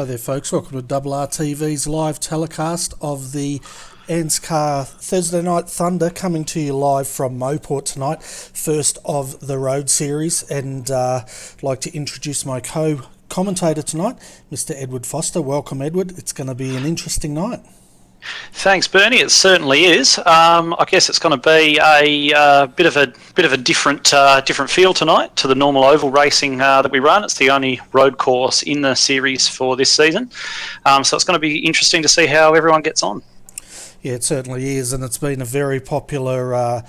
Hi there folks, welcome to RRTV's live telecast of the ANZCAR Thursday Night Thunder, coming to you live from Mosport tonight, first of the road series, and I'd like to introduce my co-commentator tonight, Mr. Edward Foster. Welcome, Edward. It's going to be an interesting night. Thanks, Bernie. It certainly is. I guess it's going to be a bit of a different feel tonight to the normal oval racing that we run. It's the only road course in the series for this season, so it's going to be interesting to see how everyone gets on. Yeah, it certainly is, and it's been a very popular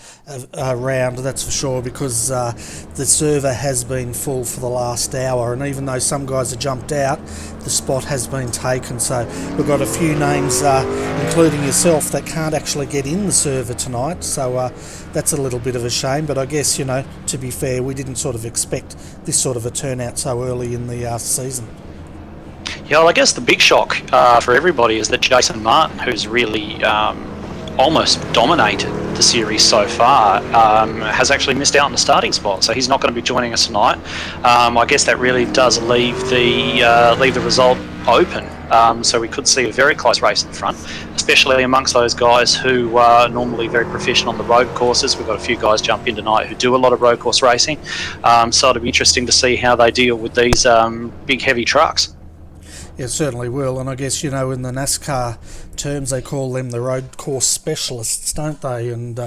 round, that's for sure, because the server has been full for the last hour, and even though some guys have jumped out, the spot has been taken. So we've got a few names, including yourself, that can't actually get in the server tonight, so that's a little bit of a shame. But I guess, you know, to be fair, we didn't sort of expect this sort of a turnout so early in the season. Yeah, well, I guess the big shock for everybody is that Jason Martin, who's really almost dominated the series so far, has actually missed out on the starting spot. So he's not going to be joining us tonight. I guess that really does leave the result open. So we could see a very close race in front, especially amongst those guys who are normally very proficient on the road courses. We've got a few guys jump in tonight who do a lot of road course racing. So it'll be interesting to see how they deal with these big, heavy trucks. Yeah, it certainly will, and I guess, you know, in the NASCAR terms, they call them the road course specialists, don't they? And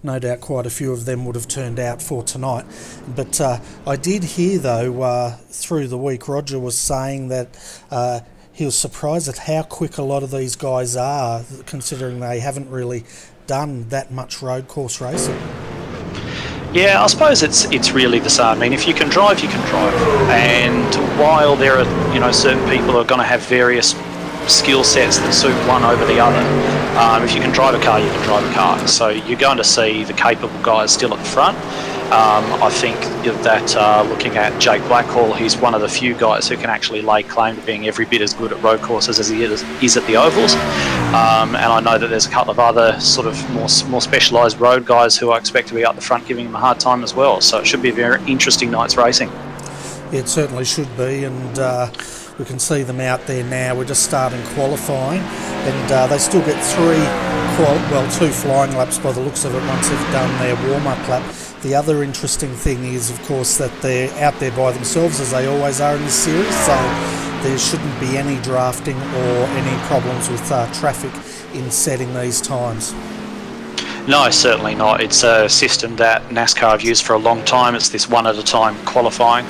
no doubt quite a few of them would have turned out for tonight. But I did hear, though, through the week, Roger was saying that he was surprised at how quick a lot of these guys are, considering they haven't really done that much road course racing. Yeah, I suppose it's really the same. I mean, if you can drive, you can drive. And while there are, you know, certain people who are going to have various skill sets that suit one over the other, if you can drive a car, you can drive a car. So you're going to see the capable guys still at the front. I think that looking at Jake Blackhall, he's one of the few guys who can actually lay claim to being every bit as good at road courses as he is at the ovals. And I know that there's a couple of other sort of more specialised road guys who I expect to be up the front giving him a hard time as well. So it should be a very interesting night's racing. It certainly should be, and we can see them out there now. We're just starting qualifying, and they still get two flying laps by the looks of it once they've done their warm-up lap. The other interesting thing is, of course, that they're out there by themselves, as they always are in this series, so there shouldn't be any drafting or any problems with traffic in setting these times. No, certainly not. It's a system that NASCAR have used for a long time. It's this one at a time qualifying,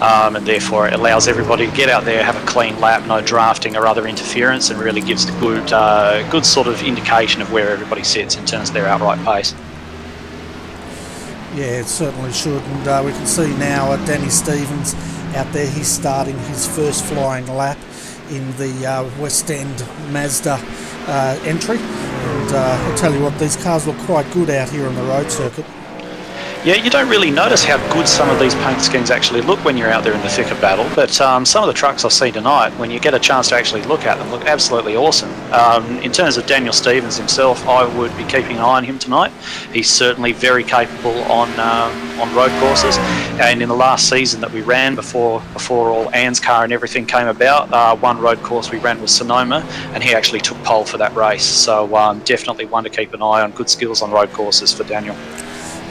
and therefore it allows everybody to get out there, have a clean lap, no drafting or other interference, and really gives a good sort of indication of where everybody sits in terms of their outright pace. Yeah, it certainly should, and we can see now Danny Stevens out there. He's starting his first flying lap in the West End Mazda entry, and I'll tell you what, these cars look quite good out here on the road circuit. Yeah, you don't really notice how good some of these paint schemes actually look when you're out there in the thick of battle, but some of the trucks I've seen tonight, when you get a chance to actually look at them, look absolutely awesome. In terms of Daniel Stevens himself, I would be keeping an eye on him tonight. He's certainly very capable on road courses, and in the last season that we ran before all ANZCAR and everything came about, one road course we ran was Sonoma, and he actually took pole for that race. So definitely one to keep an eye on. Good skills on road courses for Daniel.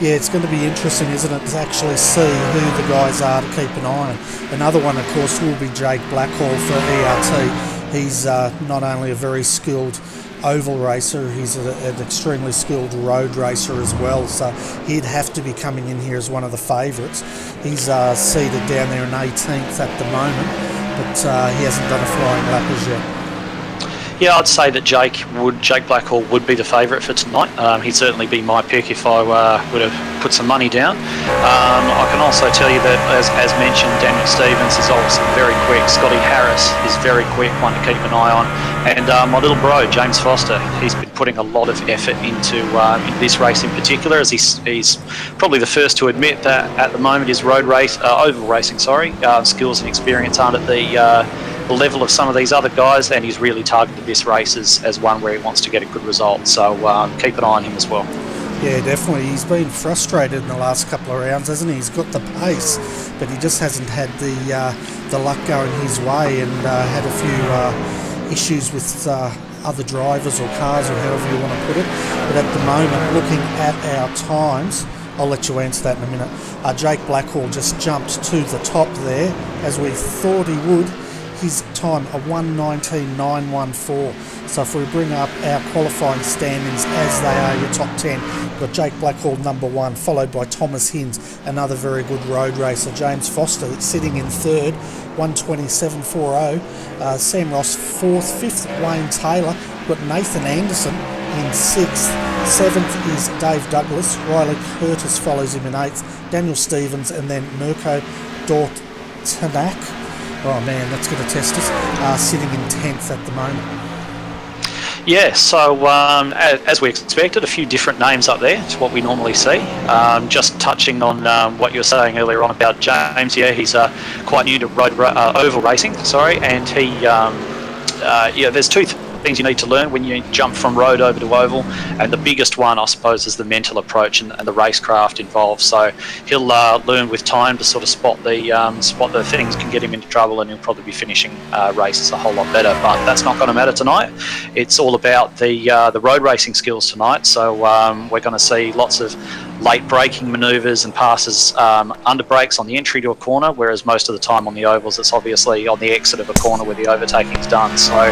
Yeah, it's going to be interesting, isn't it, to actually see who the guys are to keep an eye on. Another one, of course, will be Jake Blackhall for ERT. He's not only a very skilled oval racer, he's an extremely skilled road racer as well, so he'd have to be coming in here as one of the favourites. He's seated down there in 18th at the moment, but he hasn't done a flying lap as yet. Yeah, I'd say that Jake Blackhall would be the favourite for tonight. He'd certainly be my pick if I would have put some money down. I can also tell you that, as mentioned, Daniel Stevens is obviously very quick. Scotty Harris is very quick, one to keep an eye on. And my little bro, James Foster, he's been putting a lot of effort into this race in particular, as he's probably the first to admit that at the moment his oval racing, skills and experience aren't at the level of some of these other guys, and he's really targeted this race as one where he wants to get a good result. So keep an eye on him as well. Yeah, definitely. He's been frustrated in the last couple of rounds, hasn't he? He's got the pace, but he just hasn't had the luck going his way, and had a few issues with other drivers or cars, or however you want to put it. But at the moment, looking at our times, I'll let you answer that in a minute. Jake Blackhall just jumped to the top there, as we thought he would. His time, a 1:19.914. So if we bring up our qualifying standings as they are, your top 10, we've got Jake Blackhall number 1, followed by Thomas Hinds, another very good road racer. James Foster sitting in third, 1:27.40. Sam Ross fourth, fifth Wayne Taylor. We've got Nathan Anderson in 6th. 7th is Dave Douglas. Riley Curtis follows him in 8th. Daniel Stevens, and then Mirko Dortanak. Oh man, that's going to test us. Sitting in 10th at the moment. Yeah, so as we expected, a few different names up there to what we normally see. Just touching on what you were saying earlier on about James, yeah, he's quite new to oval racing, and he, there's two things you need to learn when you jump from road over to oval, and the biggest one, I suppose, is the mental approach and the racecraft involved. So he'll learn with time to sort of spot the things can get him into trouble, and he'll probably be finishing races a whole lot better. But that's not going to matter tonight. It's all about the road racing skills tonight. So we're going to see lots of late braking manoeuvres and passes under brakes on the entry to a corner, whereas most of the time on the ovals it's obviously on the exit of a corner where the overtaking's done. So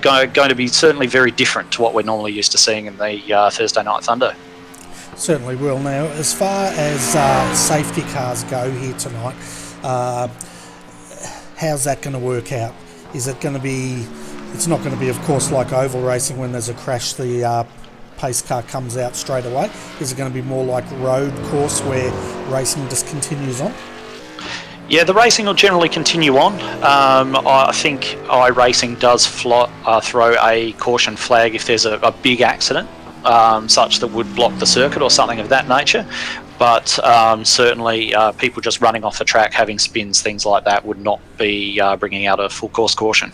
going to be certainly very different to what we're normally used to seeing in the Thursday Night Thunder. Certainly will. Now, as far as safety cars go here tonight, how's that going to work out? Is it going to be... It's not going to be, of course, like oval racing when there's a crash, the pace car comes out straight away. Is it going to be more like road course where racing just continues on? Yeah, the racing will generally continue on. I think iRacing does throw a caution flag if there's a big accident, such that would block the circuit or something of that nature. But certainly people just running off the track, having spins, things like that, would not be bringing out a full course caution.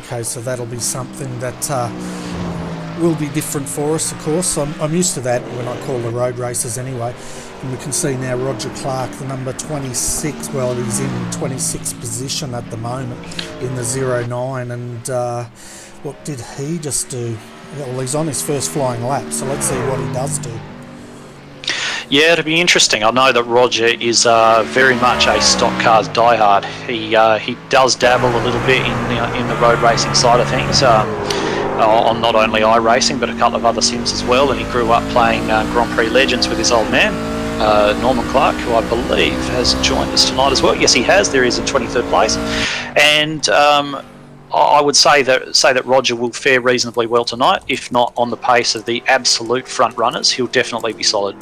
Okay, so that'll be something that will be different for us, of course. I'm used to that when I call the road races anyway. And we can see now Roger Clark, the number 26, well, he's in 26th position at the moment in the 09. And what did he just do? Well, he's on his first flying lap, so let's see what he does do. Yeah, it'll be interesting. I know that Roger is very much a stock cars diehard. He does dabble a little bit in the road racing side of things. On not only iRacing but a couple of other sims as well, and he grew up playing Grand Prix Legends with his old man, Norman Clark, who I believe has joined us tonight as well. Yes, he has. There he is in 23rd place, and I would say that Roger will fare reasonably well tonight, if not on the pace of the absolute front runners. He'll definitely be solid.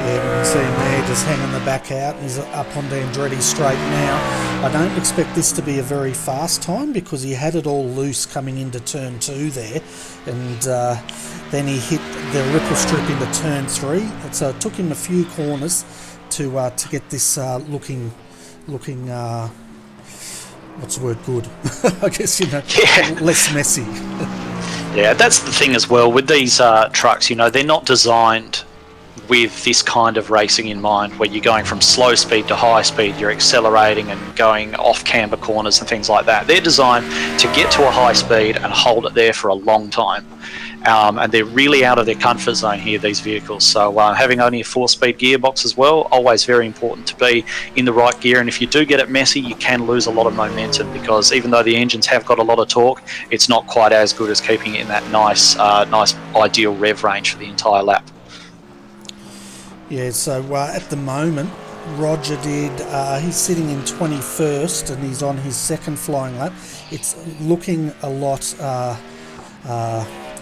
Yeah, we can see him there just hanging the back out. He's up onto Andretti straight now. I don't expect this to be a very fast time because he had it all loose coming into turn 2 there, and then he hit the ripple strip into turn 3. And so it took him a few corners to get this looking what's the word, good? I guess, less messy. Yeah, that's the thing as well with these trucks. They're not designed with this kind of racing in mind, where you're going from slow speed to high speed, you're accelerating and going off camber corners and things like that. They're designed to get to a high speed and hold it there for a long time. And they're really out of their comfort zone here, these vehicles. So having only a 4-speed gearbox as well, always very important to be in the right gear. And if you do get it messy, you can lose a lot of momentum, because even though the engines have got a lot of torque, it's not quite as good as keeping it in that nice ideal rev range for the entire lap. Yeah, so at the moment, Roger he's sitting in 21st and he's on his second flying lap. It's looking a lot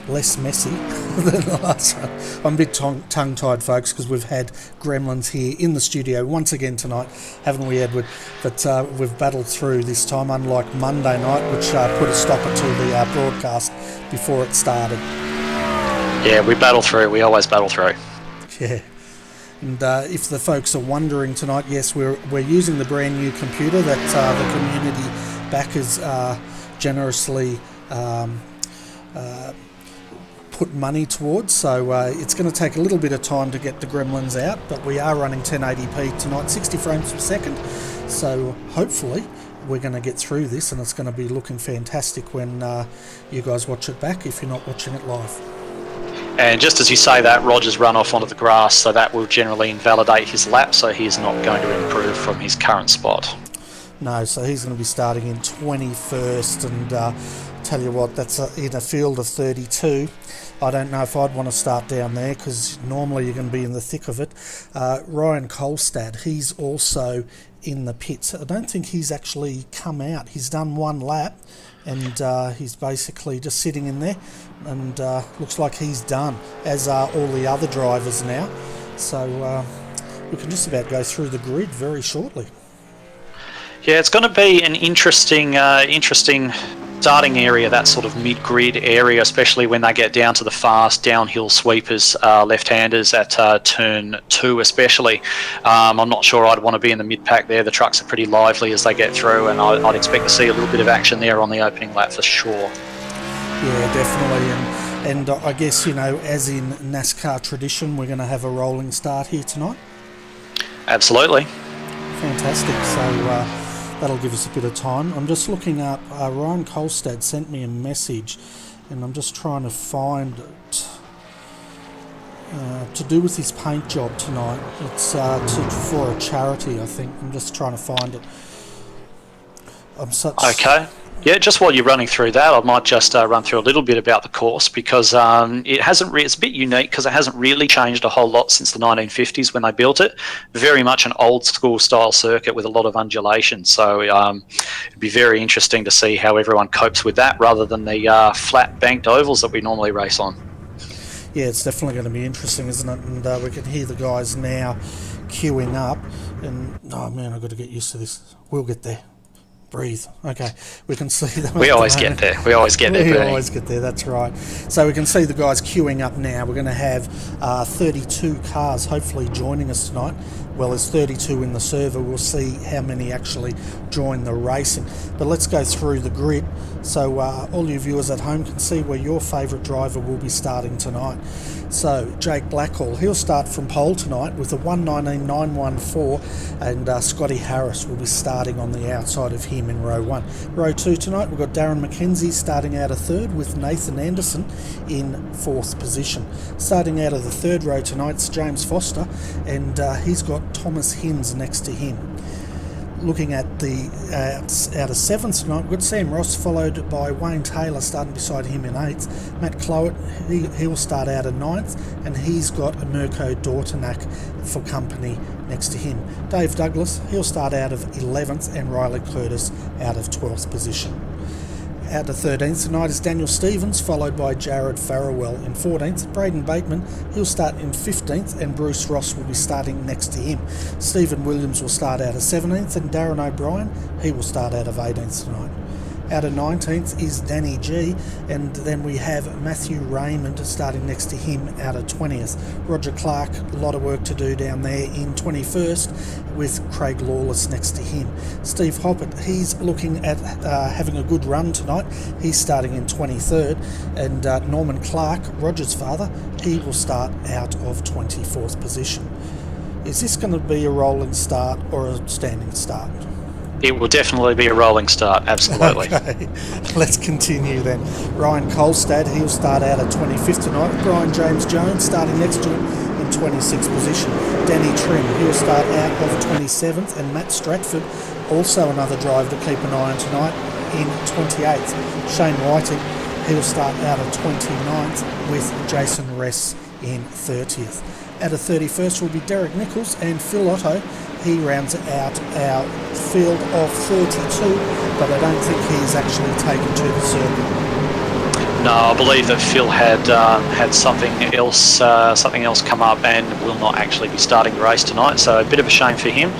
less messy than the last one. I'm a bit tongue-tied, folks, because we've had gremlins here in the studio once again tonight, haven't we, Edward? But we've battled through this time, unlike Monday night, which put a stopper to the broadcast before it started. Yeah, we battle through. We always battle through. Yeah. And if the folks are wondering tonight, yes, we're using the brand new computer that the community backers generously put money towards, so it's going to take a little bit of time to get the gremlins out, but we are running 1080p tonight, 60 frames per second, so hopefully we're going to get through this and it's going to be looking fantastic when you guys watch it back if you're not watching it live. And just as you say that, Roger's run off onto the grass, so that will generally invalidate his lap, so he's not going to improve from his current spot. No, so he's going to be starting in 21st, and tell you what, that's in a field of 32. I don't know if I'd want to start down there because normally you're going to be in the thick of it. Ryan Kolstad, he's also in the pits. I don't think he's actually come out. He's done one lap and he's basically just sitting in there, and looks like he's done, as are all the other drivers now. So we can just about go through the grid very shortly. Yeah, it's going to be an interesting starting area, that sort of mid-grid area, especially when they get down to the fast downhill sweepers, left-handers at turn 2 especially. I'm not sure I'd want to be in the mid-pack there. The trucks are pretty lively as they get through, and I'd expect to see a little bit of action there on the opening lap for sure. Yeah, definitely, and I guess, you know, as in NASCAR tradition, we're going to have a rolling start here tonight. Absolutely. Fantastic. So that'll give us a bit of time. I'm just looking up, Ryan Kolstad sent me a message and I'm just trying to find it. To do with his paint job tonight. It's for a charity, I think. I'm just trying to find it. Okay. Yeah, just while you're running through that, I might just run through a little bit about the course, because it's a bit unique because it hasn't really changed a whole lot since the 1950s when they built it. Very much an old school style circuit with a lot of undulation. So it'd be very interesting to see how everyone copes with that rather than the flat banked ovals that we normally race on. Yeah, it's definitely going to be interesting, isn't it? And we can hear the guys now queuing up. And, oh man, I've got to get used to this. We'll get there. Breathe. Okay, we can see them. We always get there. We always get there. We always get there, that's right. So we can see the guys queuing up now. We're going to have 32 cars hopefully joining us tonight. Well, there's 32 in the server. We'll see how many actually join the racing. But let's go through the grid so all you viewers at home can see where your favourite driver will be starting tonight. So Jake Blackhall, he'll start from pole tonight with a 1:19.914, and Scotty Harris will be starting on the outside of him in row 1. Row 2 tonight, we've got Darren McKenzie starting out of 3rd with Nathan Anderson in 4th position. Starting out of the 3rd row tonight's James Foster, and he's got Thomas Hinds next to him. Looking at the out of 7th tonight, we've got Sam Ross followed by Wayne Taylor starting beside him in 8th. Matt Clowett, he'll start out of 9th, and he's got Mirko Dortanak for company next to him. Dave Douglas, he'll start out of 11th, and Riley Curtis out of 12th position. Out to 13th tonight is Daniel Stevens, followed by Jared Farrowell in 14th. Braden Bateman, he'll start in 15th, and Bruce Ross will be starting next to him. Stephen Williams will start out of 17th, and Darren O'Brien, he will start out of 18th tonight. Out of 19th is Danny G, and then we have Matthew Raymond starting next to him out of 20th. Roger Clark, a lot of work to do down there in 21st, with Craig Lawless next to him. Steve Hoppett, he's looking at having a good run tonight. He's starting in 23rd, and Norman Clark, Roger's father, he will start out of 24th position. Is this going to be a rolling start or a standing start? It will definitely be a rolling start, absolutely. Okay, let's continue then. Ryan Kolstad, he'll start out at 25th tonight. Brian James Jones starting next to him in 26th position. Danny Trim, he'll start out of 27th, and Matt Stratford, also another driver to keep an eye on tonight, in 28th. Shane Whiting, he'll start out of 29th, with Jason Ress in 30th. Out of 31st will be Derek Nichols, and Phil Otto, he rounds out our field of 32, but I don't think he's actually taken to the circuit. No, I believe that Phil had something else come up and will not actually be starting the race tonight, so a bit of a shame for him.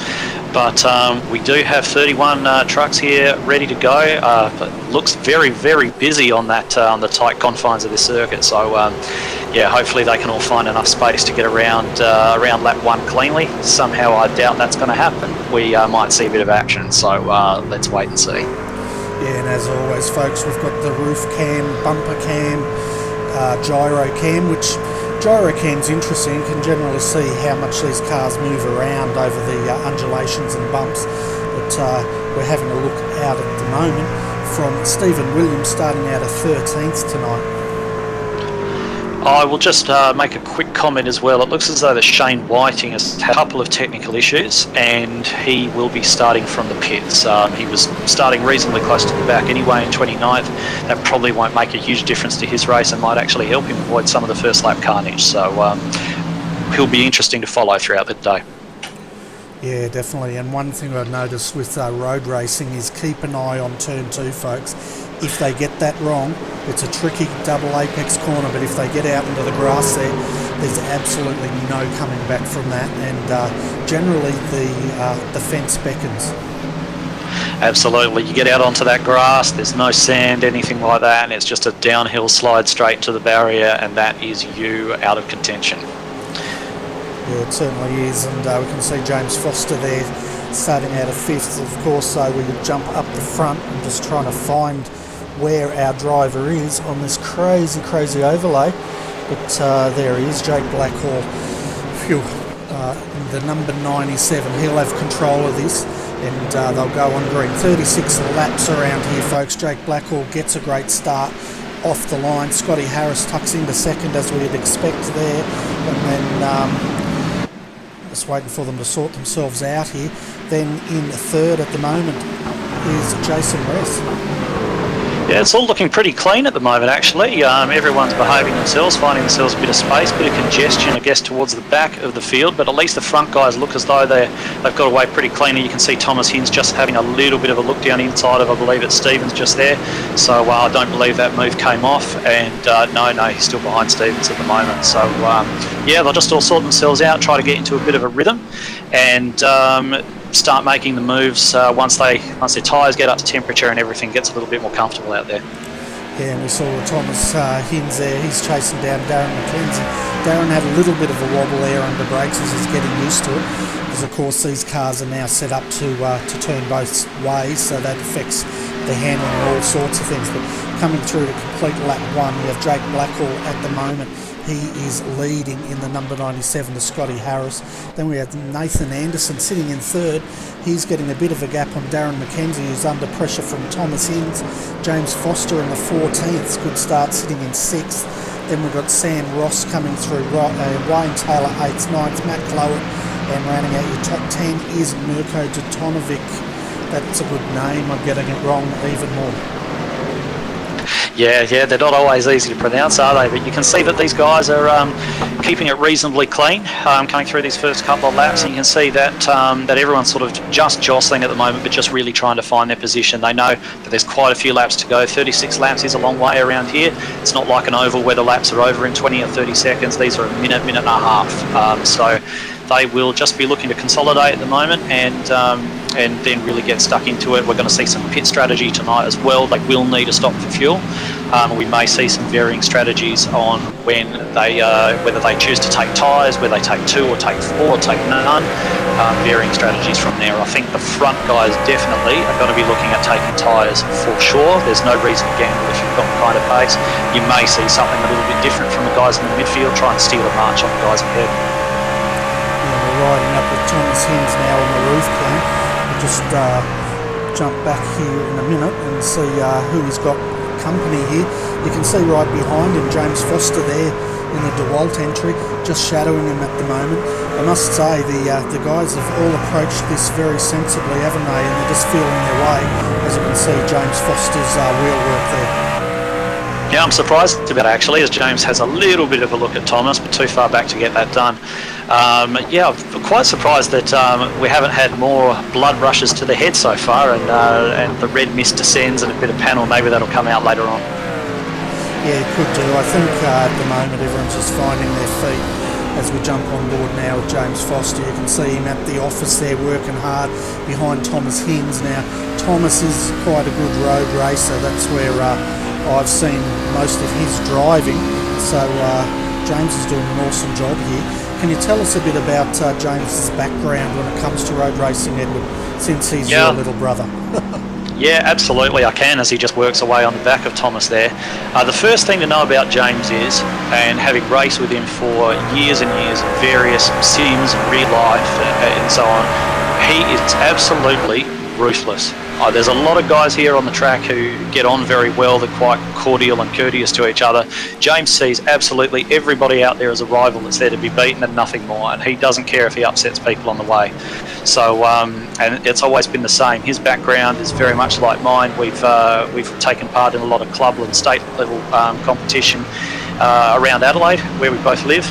But we do have 31 trucks here ready to go. But looks very, very busy on that on the tight confines of this circuit. So yeah, hopefully they can all find enough space to get around lap 1 cleanly. Somehow I doubt that's going to happen. We might see a bit of action. So let's wait and see. Yeah, and as always, folks, we've got the roof cam, bumper cam, gyro cam, which gyro cam's interesting. You can generally see how much these cars move around over the undulations and bumps. But we're having a look out at the moment from Stephen Williams, starting out of 13th tonight. I will just make a quick comment as well. It looks as though that Shane Whiting has had a couple of technical issues and he will be starting from the pits. He was starting reasonably close to the back anyway in 29th. That probably won't make a huge difference to his race and might actually help him avoid some of the first lap carnage. So he'll be interesting to follow throughout the day. Yeah, definitely. And one thing I've noticed with road racing is keep an eye on turn 2, folks. If they get that wrong, it's a tricky double apex corner, but if they get out into the grass there's absolutely no coming back from that, and generally the fence beckons. Absolutely. You get out onto that grass, there's no sand, anything like that, and it's just a downhill slide straight into the barrier, and that is you out of contention. Yeah, it certainly is, and we can see James Foster there starting out of 5th. Of course, so we would jump up the front and just trying to find where our driver is on this crazy overlay. But there he is, Jake Blackhall. Phew, the number 97. He'll have control of this, and they'll go on green. 36 laps around here, folks. Jake Blackhall gets a great start off the line. Scotty Harris tucks into second, as we'd expect there, and then just waiting for them to sort themselves out here. Then in third at the moment is Jason Ress. Yeah, it's all looking pretty clean at the moment, actually. Everyone's behaving themselves, finding themselves a bit of space, a bit of congestion, I guess, towards the back of the field, but at least the front guys look as though they've got away pretty cleanly. You can see Thomas Hinz just having a little bit of a look down inside of, I believe it's Stevens just there, so I don't believe that move came off, and no, he's still behind Stevens at the moment. So yeah, they'll just all sort themselves out, try to get into a bit of a rhythm, and start making the moves once their tyres get up to temperature and everything gets a little bit more comfortable out there. Yeah, and we saw Thomas Hinz there. He's chasing down Darren McKenzie. Darren had a little bit of a wobble there under brakes as he's getting used to it, because of course these cars are now set up to turn both ways, so that affects the handling and all sorts of things. But coming through to complete lap 1, we have Jake Blackhall at the moment. He is leading in the number 97 to Scotty Harris. Then we have Nathan Anderson sitting in third. He's getting a bit of a gap on Darren McKenzie, who's under pressure from Thomas Hinz. James Foster in the 14th. Good start, sitting in 6th. Then we've got Sam Ross coming through. Wayne Taylor 8th, 9th. Matt Clowett. And rounding out your top 10 is Mirko Detonovic. That's a good name. I'm getting it wrong even more. Yeah, they're not always easy to pronounce, are they? But you can see that these guys are keeping it reasonably clean, coming through these first couple of laps, and you can see that that everyone's sort of just jostling at the moment, but just really trying to find their position. They know that there's quite a few laps to go. 36 laps is a long way around here. It's not like an oval where the laps are over in 20 or 30 seconds. These are a minute and a half. So they will just be looking to consolidate at the moment, and then really get stuck into it. We're going to see some pit strategy tonight as well. They will need to stop for fuel. We may see some varying strategies on when they whether they choose to take tyres, whether they take 2 or take 4 or take none. Varying strategies from there. I think the front guys definitely are going to be looking at taking tyres for sure. There's no reason to gamble if you've got the kind of pace. You may see something a little bit different from the guys in the midfield, try and steal a march on the guys ahead. Yeah, we're riding up with Thomas Hinz now on the roof plan. Just jump back here in a minute and see who he's got company here. You can see right behind him James Foster there in the DeWalt entry, just shadowing him at the moment. I must say the guys have all approached this very sensibly, haven't they? And they're just feeling their way. As you can see, James Foster's wheel work there. Yeah, I'm surprised about it actually, as James has a little bit of a look at Thomas, but too far back to get that done. Yeah, I'm quite surprised that we haven't had more blood rushes to the head so far, and the red mist descends and a bit of panel. Maybe that'll come out later on. Yeah, it could do. I think at the moment everyone's just finding their feet as we jump on board now with James Foster. You can see him at the office there working hard behind Thomas Hinz. Now, Thomas is quite a good road racer. That's where I've seen most of his driving. So James is doing an awesome job here. Can you tell us a bit about James's background when it comes to road racing, Edward, since he's your little brother? Yeah, absolutely, I can, as he just works away on the back of Thomas there. The first thing to know about James is, and having raced with him for years and years in various sims and real life and so on, he is absolutely ruthless. There's a lot of guys here on the track who get on very well. They're quite cordial and courteous to each other. James sees absolutely everybody out there as a rival that's there to be beaten and nothing more, and he doesn't care if he upsets people on the way. So, and it's always been the same. His background is very much like mine. We've taken part in a lot of club and state level competition around Adelaide, where we both live,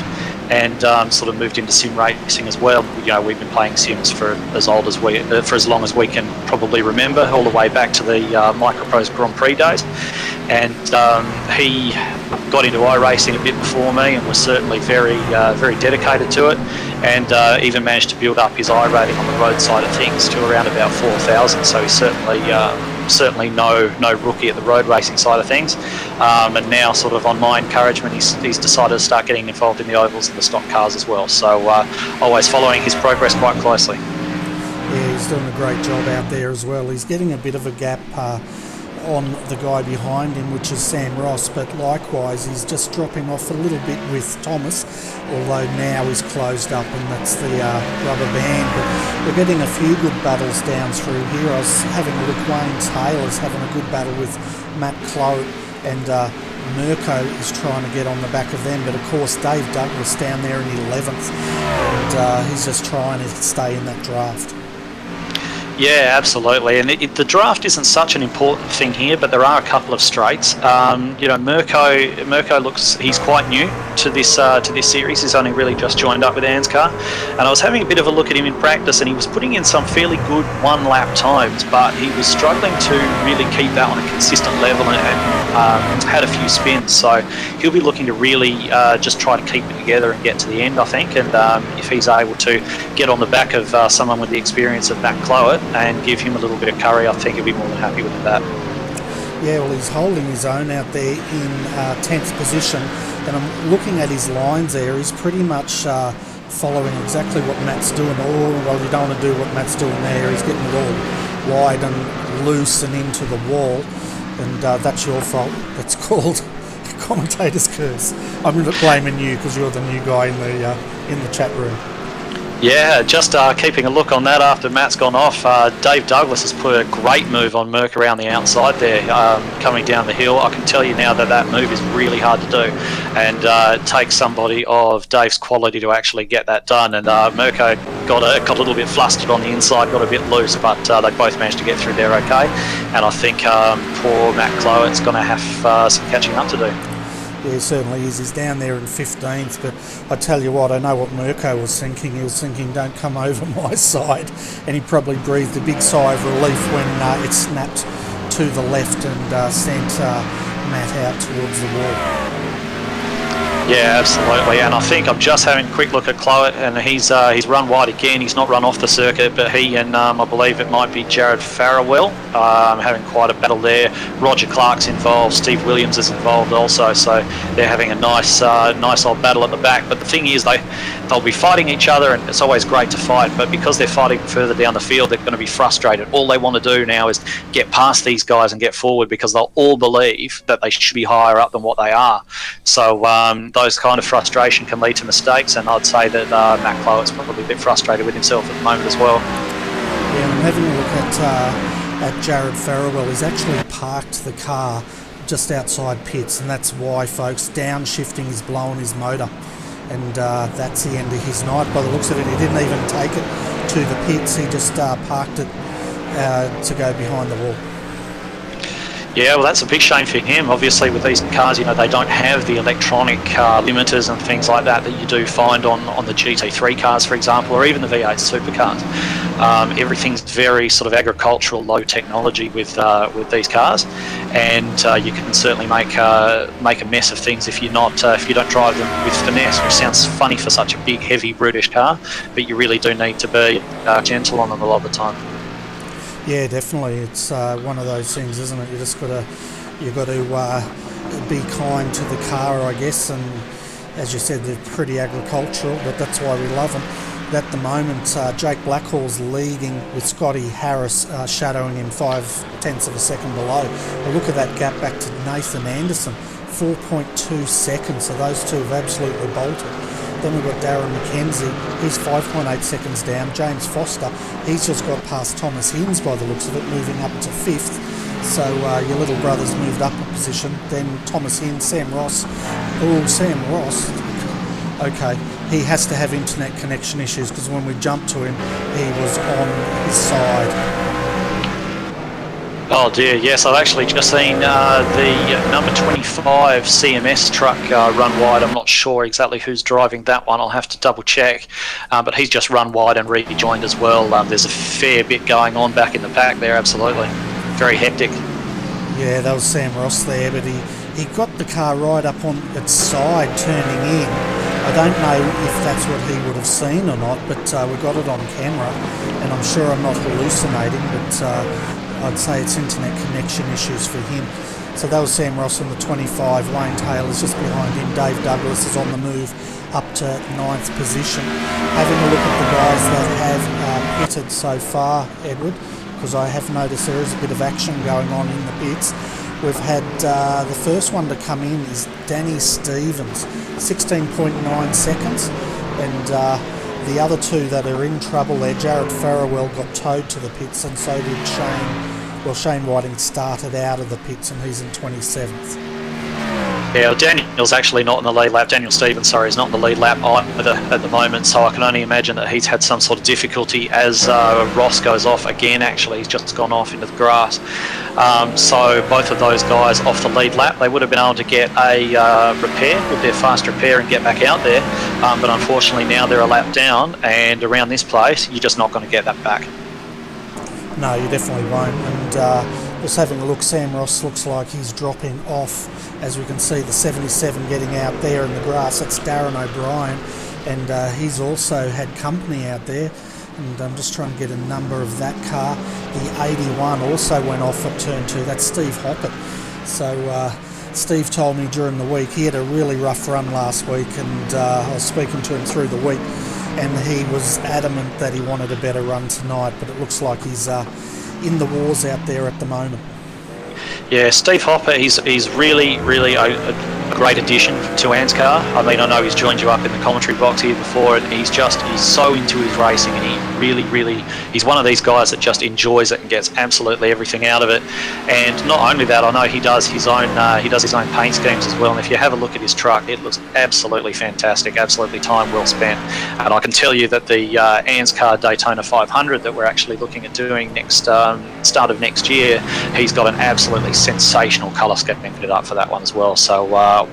and sort of moved into sim racing as well. You know, we've been playing sims for as long as we can probably remember, all the way back to the Microprose Grand Prix days. And he got into iRacing a bit before me, and was certainly very dedicated to it, and even managed to build up his iRating on the road side of things to around about 4,000. So he's certainly no rookie at the road racing side of things. And now, sort of on my encouragement, he's decided to start getting involved in the ovals and the stock cars as well. So always following his progress quite closely. Yeah, he's doing a great job out there as well. He's getting a bit of a gap on the guy behind him, which is Sam Ross, but likewise he's just dropping off a little bit with Thomas, although now he's closed up, and that's the rubber band. But we're getting a few good battles down through here. I was having a look. Wayne Taylor's having a good battle with Matt Clout, and Mirko is trying to get on the back of them, but of course Dave Douglas down there in 11th, and he's just trying to stay in that draft. Yeah, absolutely. And the draft isn't such an important thing here, but there are a couple of straights. You know, Mirko he's quite new to this series. He's only really just joined up with ANZCAR, and I was having a bit of a look at him in practice, and he was putting in some fairly good one-lap times, but he was struggling to really keep that on a consistent level, and had a few spins. So he'll be looking to really just try to keep it together and get to the end, I think. And if he's able to get on the back of someone with the experience of Matt Clout and give him a little bit of curry, I think he'll be more than happy with that. Yeah, well, he's holding his own out there in 10th position, and I'm looking at his lines there. He's pretty much following exactly what Matt's doing. Oh, well, you don't want to do what Matt's doing there. He's getting it all wide and loose and into the wall, and that's your fault. That's called commentator's curse. I'm blaming you because you're the new guy in the chat room. Yeah, just keeping a look on that after Matt's gone off. Dave Douglas has put a great move on Merck around the outside there, coming down the hill. I can tell you now that move is really hard to do, and it takes somebody of Dave's quality to actually get that done. And Mirko got a little bit flustered on the inside, got a bit loose, but they both managed to get through there okay. And I think poor Matt Clout's going to have some catching up to do. Yeah, he certainly is. He's down there in 15th, but I tell you what, I know what Mirko was thinking. He was thinking, don't come over my side, and he probably breathed a big sigh of relief when it snapped to the left and sent Matt out towards the wall. Yeah, absolutely. And I think I'm just having a quick look at Clout, and he's run wide again. He's not run off the circuit, but he and I believe it might be Jared Farrell having quite a battle there. Roger Clark's involved. Steve Williams is involved also. So they're having a nice old battle at the back. But the thing is, they'll be fighting each other, and it's always great to fight. But because they're fighting further down the field, they're going to be frustrated. All they want to do now is get past these guys and get forward, because they'll all believe that they should be higher up than what they are. So those kind of frustration can lead to mistakes, and I'd say that Matt Clout's probably a bit frustrated with himself at the moment as well. Yeah, I'm having a look at Jared Farrell. He's actually parked the car just outside pits, and that's why, folks, downshifting is blowing his motor, and that's the end of his night. By the looks of it, he didn't even take it to the pits. He just parked it to go behind the wall. Yeah, well, that's a big shame for him. Obviously, with these cars, you know, they don't have the electronic limiters and things like that you do find on the GT3 cars, for example, or even the V8 supercars. Everything's very sort of agricultural, low technology with these cars, and you can certainly make a mess of things if you don't drive them with finesse, which sounds funny for such a big, heavy, brutish car, but you really do need to be gentle on them a lot of the time. Yeah, definitely. It's one of those things, isn't it? You've got to be kind to the car, I guess. And as you said, they're pretty agricultural, but that's why we love them. at the moment, Jake Blackhall's leading with Scotty Harris shadowing him 0.5 of a second below. But look at that gap back to Nathan Anderson, 4.2 seconds. So those two have absolutely bolted. Then we've got Darren McKenzie, he's 5.8 seconds down. James Foster, he's just got past Thomas Hinds by the looks of it, moving up to 5th. So your little brother's moved up a position. Then Thomas Hinds, Sam Ross. Oh, Sam Ross. Okay, he has to have internet connection issues because when we jumped to him, he was on his side. Oh dear, yes, I've actually just seen the number 25 CMS truck run wide. I'm not sure exactly who's driving that one. I'll have to double check. But he's just run wide and rejoined as well. There's a fair bit going on back in the pack there, absolutely. Very hectic. Yeah, that was Sam Ross there, but he got the car right up on its side turning in. I don't know if that's what he would have seen or not, but we got it on camera, and I'm sure I'm not hallucinating, but I'd say it's internet connection issues for him. So that was Sam Ross in the 25. Wayne Taylor's just behind him. Dave Douglas is on the move up to 9th position. Having a look at the guys that have pitted so far, Edward, because I have noticed there is a bit of action going on in the pits. We've had the first one to come in is Danny Stevens, 16.9 seconds, and the other two that are in trouble there, Jared Farrell got towed to the pits, and so did Shane. Well, Shane Whiting started out of the pits, and he's in 27th. Yeah, Daniel's actually not in the lead lap. Daniel Stevens, sorry, is not in the lead lap either at the moment, so I can only imagine that he's had some sort of difficulty as Ross goes off again. Actually, he's just gone off into the grass. So both of those guys off the lead lap, they would have been able to get a repair with their fast repair and get back out there, but unfortunately now they're a lap down, and around this place you're just not going to get that back. No, you definitely won't. And just having a look, Sam Ross looks like he's dropping off. As we can see, the 77 getting out there in the grass, that's Darren O'Brien, and he's also had company out there. And I'm just trying to get a number of that car. The 81 also went off at turn 2. That's Steve Hoppett. So Steve told me during the week he had a really rough run last week, and I was speaking to him through the week, and he was adamant that he wanted a better run tonight, but it looks like he's in the wars out there at the moment. Yeah, Steve Hopper, he's really a great addition to ANZCAR. I mean, I know he's joined you up in the commentary box here before, and he's so into his racing, and he really, he's one of these guys that just enjoys it and gets absolutely everything out of it. And not only that, I know he does his own paint schemes as well, and if you have a look at his truck, it looks absolutely fantastic, absolutely time well spent. And I can tell you that the ANZCAR Daytona 500 that we're actually looking at doing next start of next year, he's got an absolutely sensational colour scheme fit up for that one as well. So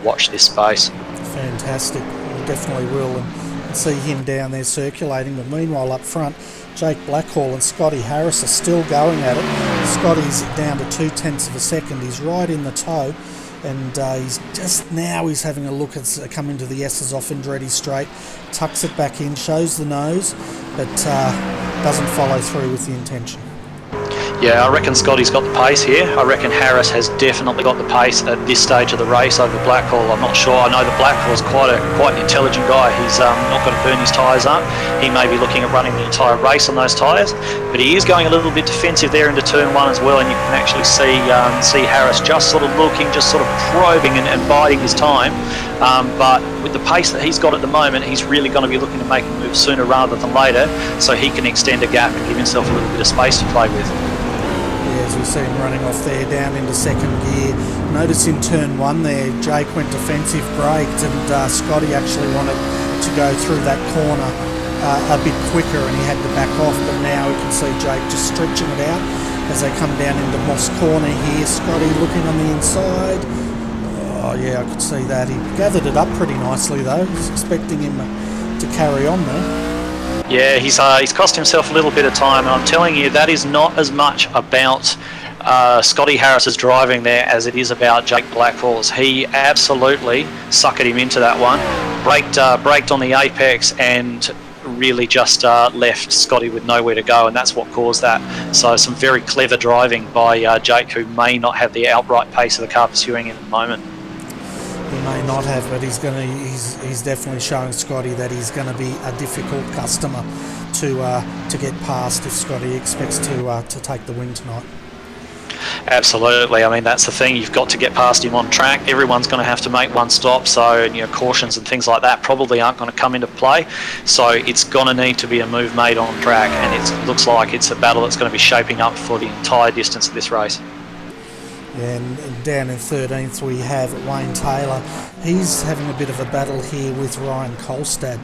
watch this space. Fantastic. We definitely will, and see him down there circulating. But meanwhile up front, Jake Blackhall and Scotty Harris are still going at it. Scotty's down to 0.2 of a second. He's right in the toe, and he's having a look at come into the S's off Andretti straight, tucks it back in, shows the nose, but doesn't follow through with the intention. Yeah, I reckon Scotty's got the pace here. I reckon Harris has definitely got the pace at this stage of the race over Blackhall. I'm not sure. I know that Blackhall's quite an intelligent guy. He's not going to burn his tyres up. He may be looking at running the entire race on those tyres, but he is going a little bit defensive there into turn 1 as well, and you can actually see Harris just sort of looking, just sort of probing and biding his time. But with the pace that he's got at the moment, he's really going to be looking to make a move sooner rather than later, so he can extend a gap and give himself a little bit of space to play with. As we see him running off there down into second gear. Notice in turn 1 there, Jake went defensive, braked, and Scotty actually wanted to go through that corner a bit quicker, and he had to back off. But now we can see Jake just stretching it out as they come down into Moss Corner here. Scotty looking on the inside. Oh yeah, I could see that. He gathered it up pretty nicely though. I was expecting him to carry on there. Yeah, he's cost himself a little bit of time, and I'm telling you, that is not as much about Scotty Harris's driving there as it is about Jake Blackhall's. He absolutely suckered him into that one, braked on the apex, and really just left Scotty with nowhere to go, and that's what caused that. So some very clever driving by Jake, who may not have the outright pace of the car pursuing him at the moment. He may not have, but he's definitely showing Scotty that he's going to be a difficult customer to get past if Scotty expects to take the win tonight. Absolutely. I mean, that's the thing. You've got to get past him on track. Everyone's going to have to make one stop. So, cautions and things like that probably aren't going to come into play. So it's going to need to be a move made on track. And it looks like it's a battle that's going to be shaping up for the entire distance of this race. Yeah, and down in 13th we have Wayne Taylor. He's having a bit of a battle here with Ryan Kolstad.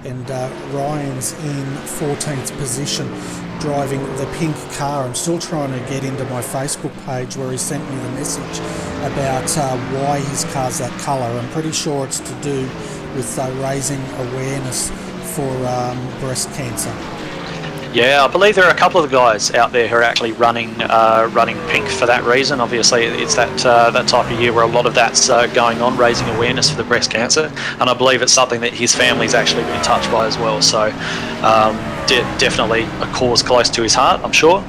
And Ryan's in 14th position, driving the pink car. I'm still trying to get into my Facebook page where he sent me the message about why his car's that colour. I'm pretty sure it's to do with raising awareness for breast cancer. Yeah, I believe there are a couple of guys out there who are actually running pink for that reason. Obviously, it's that type of year where a lot of that's going on, raising awareness for the breast cancer, and I believe it's something that his family's actually been touched by as well. So, definitely a cause close to his heart, I'm sure.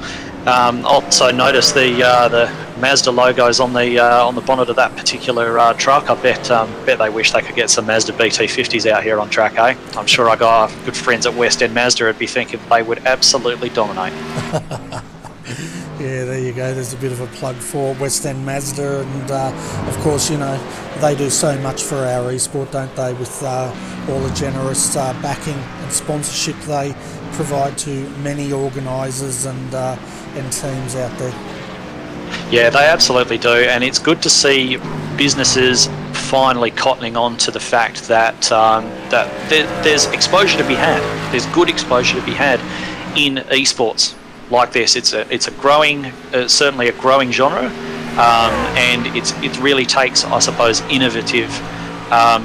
Also notice the Mazda logos on the bonnet of that particular truck. I bet they wish they could get some Mazda BT50s out here on track, eh? I'm sure our good friends at West End Mazda would be thinking they would absolutely dominate. Yeah, there you go. There's a bit of a plug for West End Mazda, and of course, they do so much for our esport, don't they? With all the generous backing and sponsorship they provide to many organisers and teams out there. Yeah, they absolutely do, and it's good to see businesses finally cottoning on to the fact that there's exposure to be had. There's good exposure to be had in esports like this. It's a growing, certainly a growing genre, and it really takes, I suppose, innovative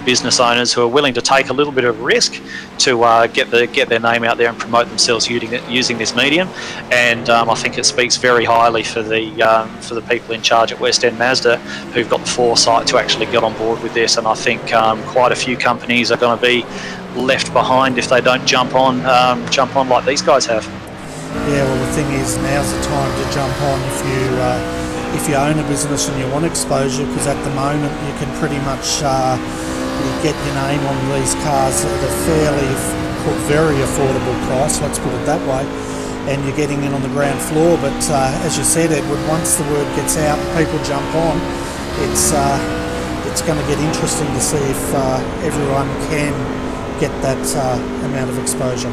business owners who are willing to take a little bit of risk to get their name out there and promote themselves using this medium. And I think it speaks very highly for the people in charge at West End Mazda who've got the foresight to actually get on board with this. And I think quite a few companies are going to be left behind if they don't jump on like these guys have. Yeah, well, the thing is, now's the time to jump on if you own a business and you want exposure, because at the moment you can pretty much get your name on these cars at a very affordable price, let's put it that way, and you're getting in on the ground floor. But as you said, Edward, once the word gets out and people jump on, it's going to get interesting to see if everyone can get that amount of exposure.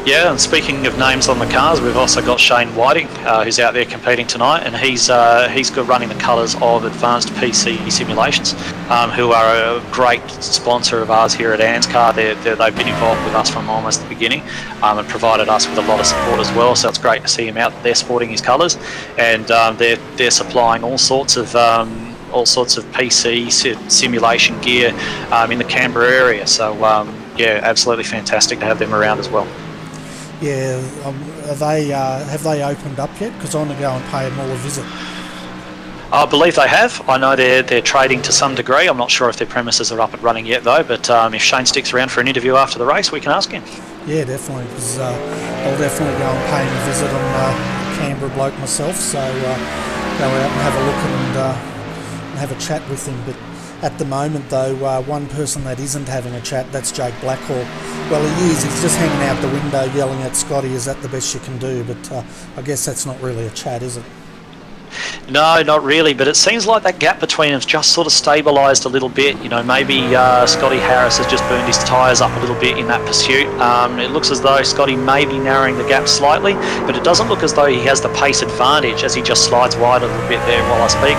Yeah, and speaking of names on the cars, we've also got Shane Whiting, who's out there competing tonight, and he's running the colours of Advanced PC Simulations, who are a great sponsor of ours here at ANZCAR. They've been involved with us from almost the beginning, and provided us with a lot of support as well. So it's great to see him out there sporting his colours, and they're supplying all sorts of PC simulation gear in the Canberra area. So yeah, absolutely fantastic to have them around as well. Yeah, have they opened up yet? Because I want to go and pay them all a visit. I believe they have. I know they're trading to some degree. I'm not sure if their premises are up and running yet though, but if Shane sticks around for an interview after the race, we can ask him. Yeah, definitely, because I'll definitely go and pay him a visit. I'm a Canberra bloke myself, so go out and have a look and have a chat with him. But at the moment though, one person that isn't having a chat, that's Jake Blackhall. Well, he's just hanging out the window yelling at Scotty, is that the best you can do? But I guess that's not really a chat, is it? No, not really, but it seems like that gap between them's just sort of stabilised a little bit. Maybe Scotty Harris has just burned his tyres up a little bit in that pursuit. It looks as though Scotty may be narrowing the gap slightly, but it doesn't look as though he has the pace advantage as he just slides wide a little bit there while I speak.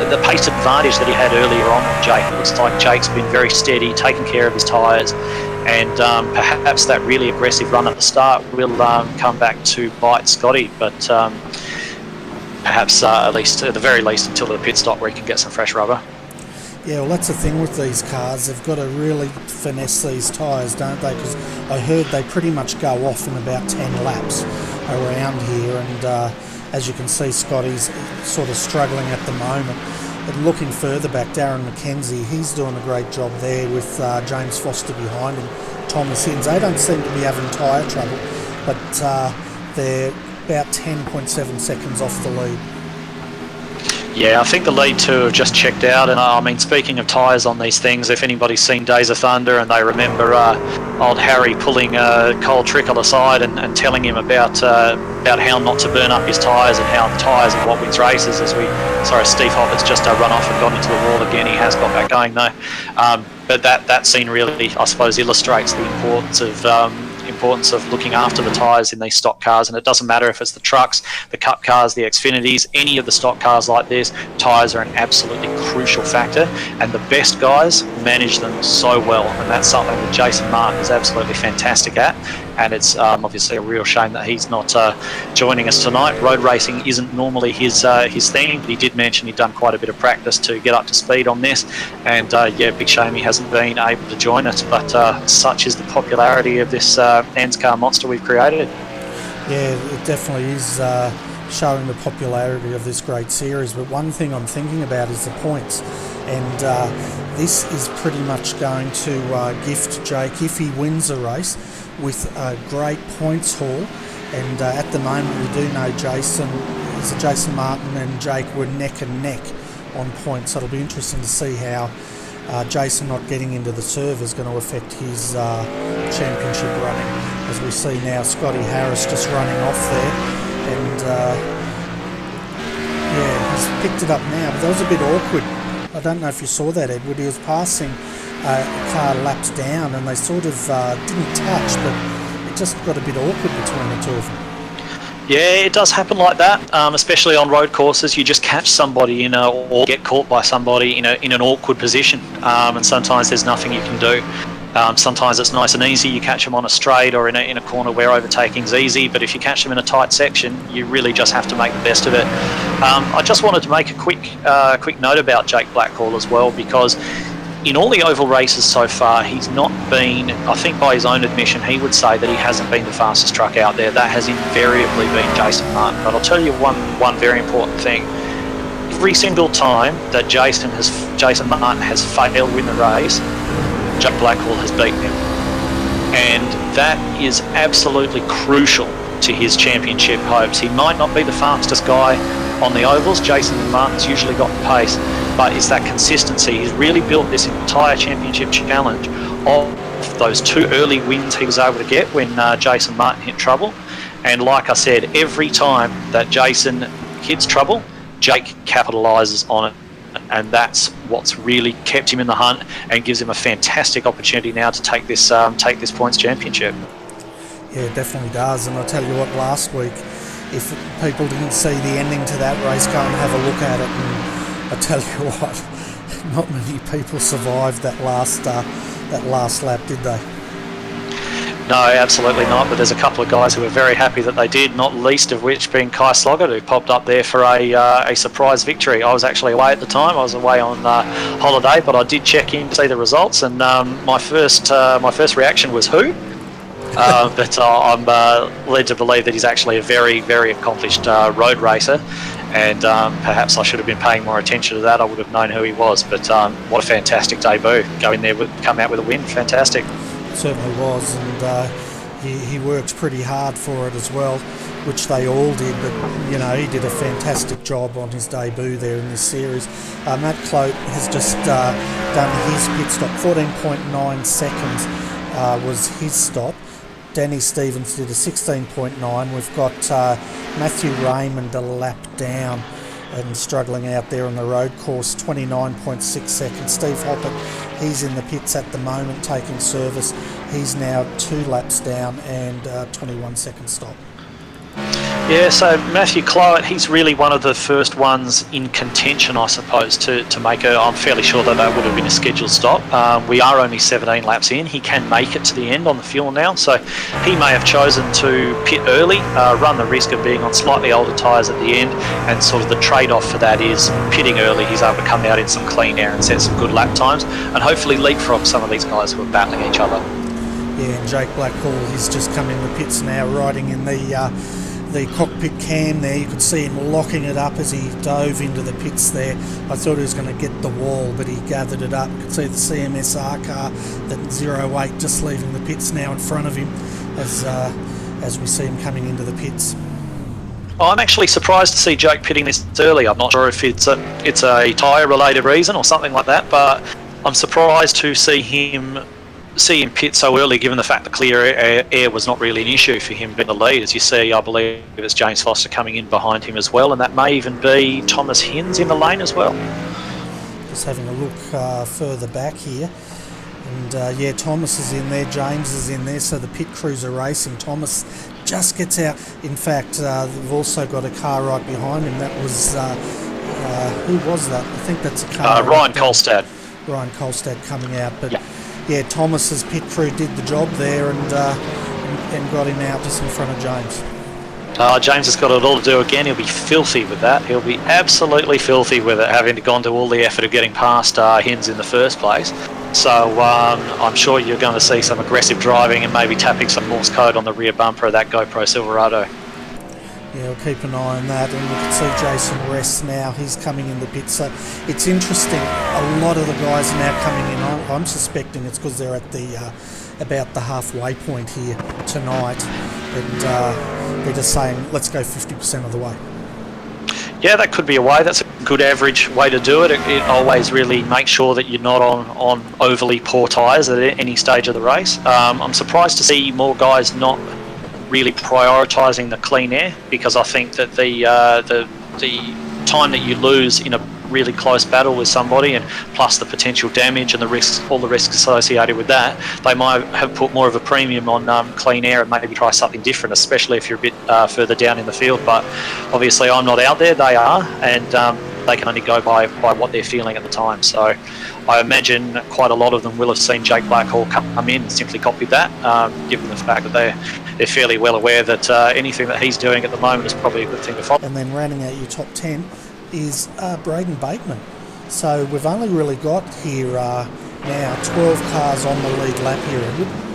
The pace advantage that he had earlier on with Jake, it looks like Jake's been very steady, taking care of his tyres, and perhaps that really aggressive run at the start will come back to bite Scotty, but perhaps at the very least until the pit stop where he can get some fresh rubber. Yeah, well, that's the thing with these cars. They've got to really finesse these tyres, don't they? Because I heard they pretty much go off in about 10 laps around here, and as you can see, Scotty's sort of struggling at the moment. And looking further back, Darren McKenzie, he's doing a great job there with James Foster behind him, Thomas Hinds. They don't seem to be having tyre trouble, but they're about 10.7 seconds off the lead. Yeah, I think the lead two have just checked out, and I mean, speaking of tyres on these things, if anybody's seen Days of Thunder and they remember old Harry pulling Cole Trickle aside and telling him about how not to burn up his tyres and how tyres are what wins races, Steve Hopper's just run off and gone into the wall again. He has got back going though, but that scene really, I suppose, illustrates the importance of looking after the tyres in these stock cars. And it doesn't matter if it's the trucks, the Cup cars, the Xfinities, any of the stock cars like this, tyres are an absolutely crucial factor, and the best guys manage them so well, and that's something that Jason Martin is absolutely fantastic at. And it's obviously a real shame that he's not joining us tonight. Road racing isn't normally his thing, but he did mention he'd done quite a bit of practice to get up to speed on this, and big shame he hasn't been able to join us, but such is the popularity of this ANZCAR monster we've created. Yeah, it definitely is showing the popularity of this great series, but one thing I'm thinking about is the points, and this is pretty much going to gift Jake, if he wins a race, with a great points haul. And at the moment we do know Jason Martin and Jake were neck and neck on points, so it'll be interesting to see how Jason not getting into the serve is going to affect his championship running, as we see now Scotty Harris just running off there, and he's picked it up now, but that was a bit awkward. I don't know if you saw that, Edward. He was passing a car laps down and they sort of didn't touch, but it just got a bit awkward between the two of them. Yeah, it does happen like that, especially on road courses. You just catch somebody or get caught by somebody in an awkward position, and sometimes there's nothing you can do. Sometimes it's nice and easy. You catch them on a straight or in a corner where overtaking's easy, but if you catch them in a tight section, you really just have to make the best of it. I just wanted to make a quick note about Jake Blackhall as well, because in all the oval races so far, he's not been, I think by his own admission, he would say that he hasn't been the fastest truck out there. That has invariably been Jason Martin. But I'll tell you one very important thing. Every single time that Jason Martin has failed to win the race, Jake Blackhall has beaten him. And that is absolutely crucial to his championship hopes. He might not be the fastest guy on the ovals. Jason Martin's usually got the pace, but it's that consistency. He's really built this entire championship challenge off those two early wins he was able to get when Jason Martin hit trouble. And like I said, every time that Jason hits trouble, Jake capitalises on it. And that's what's really kept him in the hunt and gives him a fantastic opportunity now to take this points championship. Yeah, it definitely does. And I'll tell you what, last week, if people didn't see the ending to that race, go and have a look at it. And I tell you what, not many people survived that last lap, did they? No, absolutely not. But there's a couple of guys who are very happy that they did, not least of which being Kai Sloggett, who popped up there for a surprise victory. I was actually away at the time. I was away on holiday, but I did check in to see the results, and my first reaction was who? But I'm led to believe that he's actually a very, very accomplished road racer, and perhaps I should have been paying more attention to that. I would have known who he was. But what a fantastic debut! Go in there, come out with a win. Fantastic. It certainly was, and he worked pretty hard for it as well, which they all did. But he did a fantastic job on his debut there in this series. Matt Clote has just done his pit stop. 14.9 seconds was his stop. Danny Stevens did a 16.9. We've got Matthew Raymond a lap down and struggling out there on the road course, 29.6 seconds. Steve Hoppett, he's in the pits at the moment taking service. He's now 2 laps down and 21 second stop. Yeah, so Matthew Clote, he's really one of the first ones in contention, I suppose, to make I'm fairly sure that would have been a scheduled stop. We are only 17 laps in. He can make it to the end on the fuel now, so he may have chosen to pit early, run the risk of being on slightly older tyres at the end, and sort of the trade-off for that is pitting early. He's able to come out in some clean air and set some good lap times, and hopefully leapfrog some of these guys who are battling each other. Yeah, and Jake Blackhall, he's just come in the pits now, riding in the cockpit cam there. You could see him locking it up as he dove into the pits there. I thought he was going to get the wall, but he gathered it up. You could see the CMSR car, that 08, just leaving the pits now in front of him as we see him coming into the pits. I'm actually surprised to see Jake pitting this early. I'm not sure if it's a tyre-related reason or something like that, but I'm surprised to see him pit so early, given the fact the clear air was not really an issue for him in the lead. As you see, I believe it's James Foster coming in behind him as well, and that may even be Thomas Hinds in the lane as well. Just having a look further back here. And yeah, Thomas is in there, James is in there, so the pit crews are racing. Thomas just gets out. In fact, they've also got a car right behind him. That was, who was that? I think that's a car. Ryan Kolstad. Ryan Kolstad coming out. But yeah, Thomas's pit crew did the job there and got him out just in front of James. James has got it all to do again. He'll be filthy with that. He'll be absolutely filthy with it, having gone to all the effort of getting past Hinds in the first place. So I'm sure you're going to see some aggressive driving and maybe tapping some Morse code on the rear bumper of that GoPro Silverado. Yeah, we'll keep an eye on that, and we can see Jason Rest now. He's coming in the pit, so it's interesting. A lot of the guys are now coming in. I'm suspecting it's because they're at the about the halfway point here tonight, and they're just saying, let's go 50% of the way. Yeah, that could be a way. That's a good average way to do it. It always really makes sure that you're not on overly poor tyres at any stage of the race. I'm surprised to see more guys not really prioritising the clean air, because I think that the time that you lose in a really close battle with somebody, and plus the potential damage and the risks, all the risks associated with that, they might have put more of a premium on clean air and maybe try something different, especially if you're a bit further down in the field. But obviously I'm not out there, they are, and they can only go by what they're feeling at the time. So I imagine quite a lot of them will have seen Jake Blackhall come in and simply copied that, given the fact that they're fairly well aware that anything that he's doing at the moment is probably a good thing to follow. And then rounding out your top 10 is Braden Bateman. So we've only really got here now 12 cars on the lead lap here, Edward.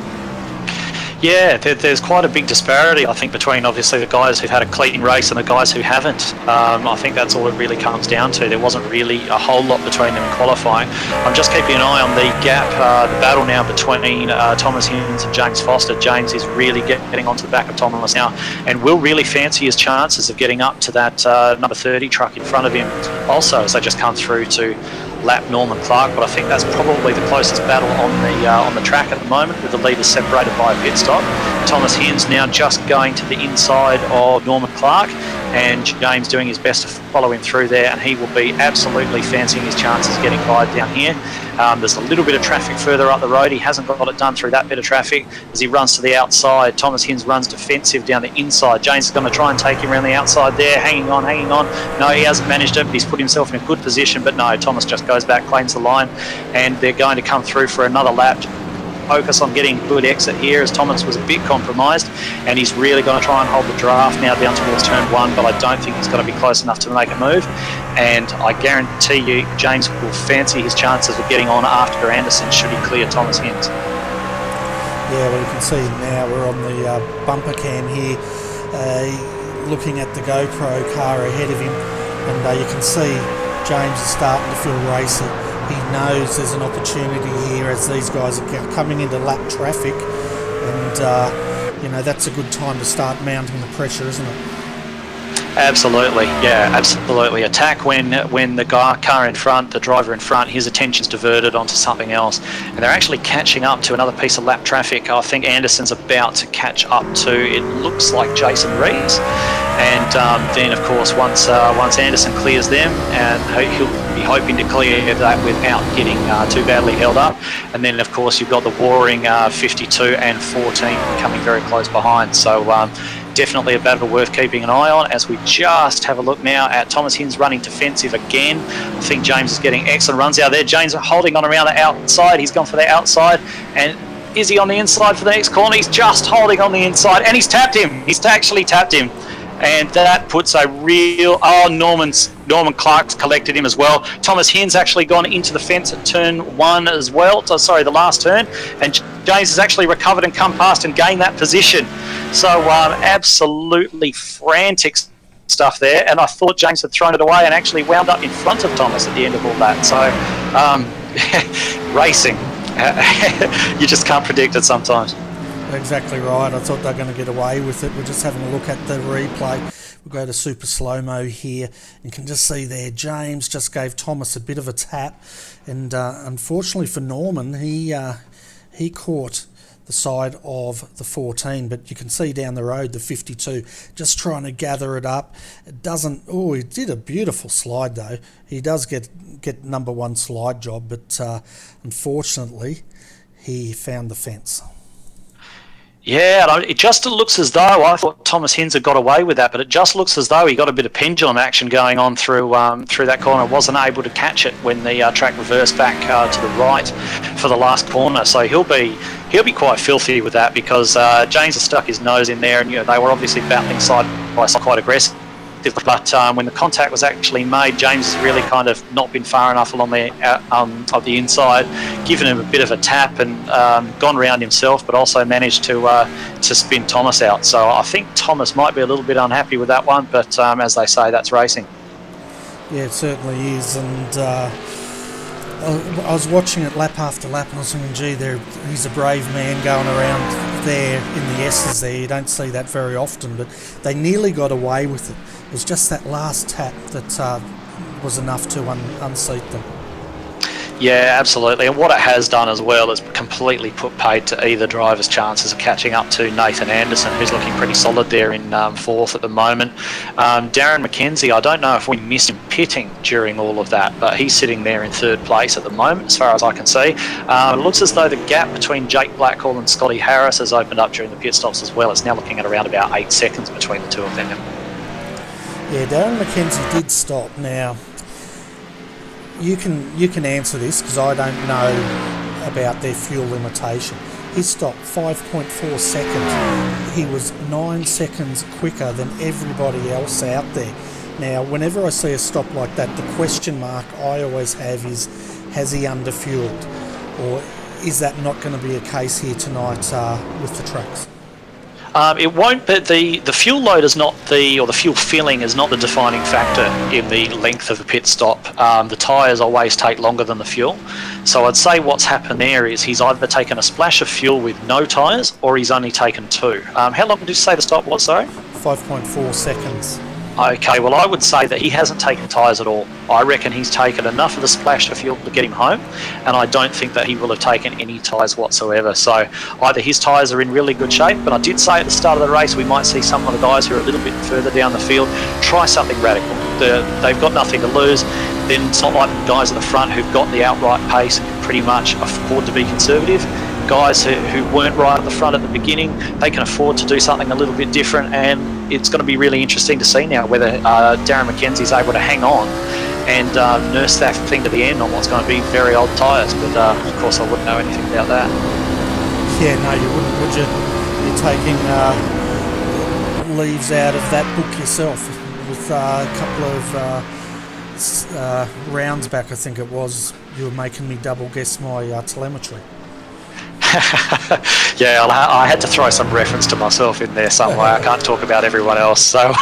Yeah, there's quite a big disparity, I think, between obviously the guys who've had a clean race and the guys who haven't. I think that's all it really comes down to. There wasn't really a whole lot between them in qualifying. I'm just keeping an eye on the gap, the battle now between Thomas Hinds and James Foster. James is really getting onto the back of Thomas now, and will really fancy his chances of getting up to that number 30 truck in front of him also, as they just come through to lap Norman Clark. But I think that's probably the closest battle on the track at the moment, with the leaders separated by a pit stop. Thomas Hinds now just going to the inside of Norman Clark, and James doing his best to follow him through there, and he will be absolutely fancying his chances getting by down here. There's a little bit of traffic further up the road. He hasn't got it done through that bit of traffic. As he runs to the outside, Thomas Hinds runs defensive down the inside. James is going to try and take him around the outside there, hanging on. No, he hasn't managed it, but he's put himself in a good position. But no, Thomas just goes back, claims the line, and they're going to come through for another lap. Focus on getting good exit here, as Thomas was a bit compromised, and he's really going to try and hold the draft now down towards turn 1, but I don't think he's going to be close enough to make a move. And I guarantee you James will fancy his chances of getting on after Anderson should he clear Thomas Hinds. Yeah, well, you can see now we're on the bumper cam here, looking at the GoPro car ahead of him, and you can see James is starting to feel racy. He knows there's an opportunity here as these guys are coming into lap traffic, and you know, that's a good time to start mounting the pressure, isn't it? Absolutely, yeah, absolutely. Attack when the car in front, the driver in front, his attention's diverted onto something else, and they're actually catching up to another piece of lap traffic. I think Anderson's about to catch up to, it looks like, Jason Rees, and then of course once Anderson clears them, and he'll be hoping to clear that without getting too badly held up. And then of course you've got the warring 52 and 14 coming very close behind. So definitely a battle worth keeping an eye on, as we just have a look now at Thomas Hinds running defensive again. I think James is getting excellent runs out there. James holding on around the outside. He's gone for the outside, and is he on the inside for the next corner? He's just holding on the inside, and he's tapped him. He's actually tapped him. And that puts a real... Norman Clark's collected him as well. Thomas Hinds actually gone into the fence at turn 1 as well. Sorry, the last turn. And James has actually recovered and come past and gained that position. So absolutely frantic stuff there. And I thought James had thrown it away and actually wound up in front of Thomas at the end of all that. So racing. You just can't predict it sometimes. Exactly right. I thought they were going to get away with it. We're just having a look at the replay. We'll go to super slow-mo here. You can just see there, James just gave Thomas a bit of a tap, and unfortunately for Norman, he caught the side of the 14, but you can see down the road the 52 just trying to gather it up. It doesn't. Oh, he did a beautiful slide though. He does get number one slide job, but unfortunately he found the fence. Yeah, it just looks as though, I thought Thomas Hinzer got away with that, but it just looks as though he got a bit of pendulum action going on through that corner. Wasn't able to catch it when the track reversed back to the right for the last corner. So he'll be quite filthy with that, because James has stuck his nose in there, and they were obviously battling side by side quite aggressive. But when the contact was actually made, James has really kind of not been far enough along the of the inside, given him a bit of a tap and gone round himself, but also managed to spin Thomas out. So I think Thomas might be a little bit unhappy with that one, but as they say, that's racing. Yeah, it certainly is, and I was watching it lap after lap, and I was thinking, gee, he's a brave man going around there in the S's there. You don't see that very often, but they nearly got away with it. It was just that last tap that was enough to unseat them. Yeah, absolutely. And what it has done as well is completely put paid to either driver's chances of catching up to Nathan Anderson, who's looking pretty solid there in fourth at the moment. Darren McKenzie, I don't know if we missed him pitting during all of that, but he's sitting there in third place at the moment, as far as I can see. It looks as though the gap between Jake Blackhall and Scotty Harris has opened up during the pit stops as well. It's now looking at around about 8 seconds between the two of them. Yeah, Darren McKenzie did stop. Now, you can answer this, because I don't know about their fuel limitation. He stopped 5.4 seconds. He was 9 seconds quicker than everybody else out there. Now, whenever I see a stop like that, the question mark I always have is, has he underfueled? Or is that not going to be a case here tonight with the trucks? It won't, but the fuel load is not or the fuel filling is not the defining factor in the length of a pit stop. The tyres always take longer than the fuel. So I'd say what's happened there is he's either taken a splash of fuel with no tyres, or he's only taken 2. How long did you say the stop was, sorry? 5.4 seconds. Okay, well, I would say that he hasn't taken tyres at all. I reckon he's taken enough of the splash of fuel to get him home, and I don't think that he will have taken any tyres whatsoever. So either his tyres are in really good shape, but I did say at the start of the race we might see some of the guys who are a little bit further down the field try something radical. They've got nothing to lose. Then it's not like the guys at the front who've got the outright pace and can pretty much afford to be conservative. Guys who weren't right at the front at the beginning, they can afford to do something a little bit different, and it's going to be really interesting to see now whether Darren McKenzie is able to hang on and nurse that thing to the end on what's going to be very old tyres. But of course I wouldn't know anything about that. Yeah, no, you wouldn't, would you? You're taking leaves out of that book yourself. With a couple of rounds back, I think it was, you were making me double guess my telemetry. Yeah, I had to throw some reference to myself in there somewhere. I can't talk about everyone else, so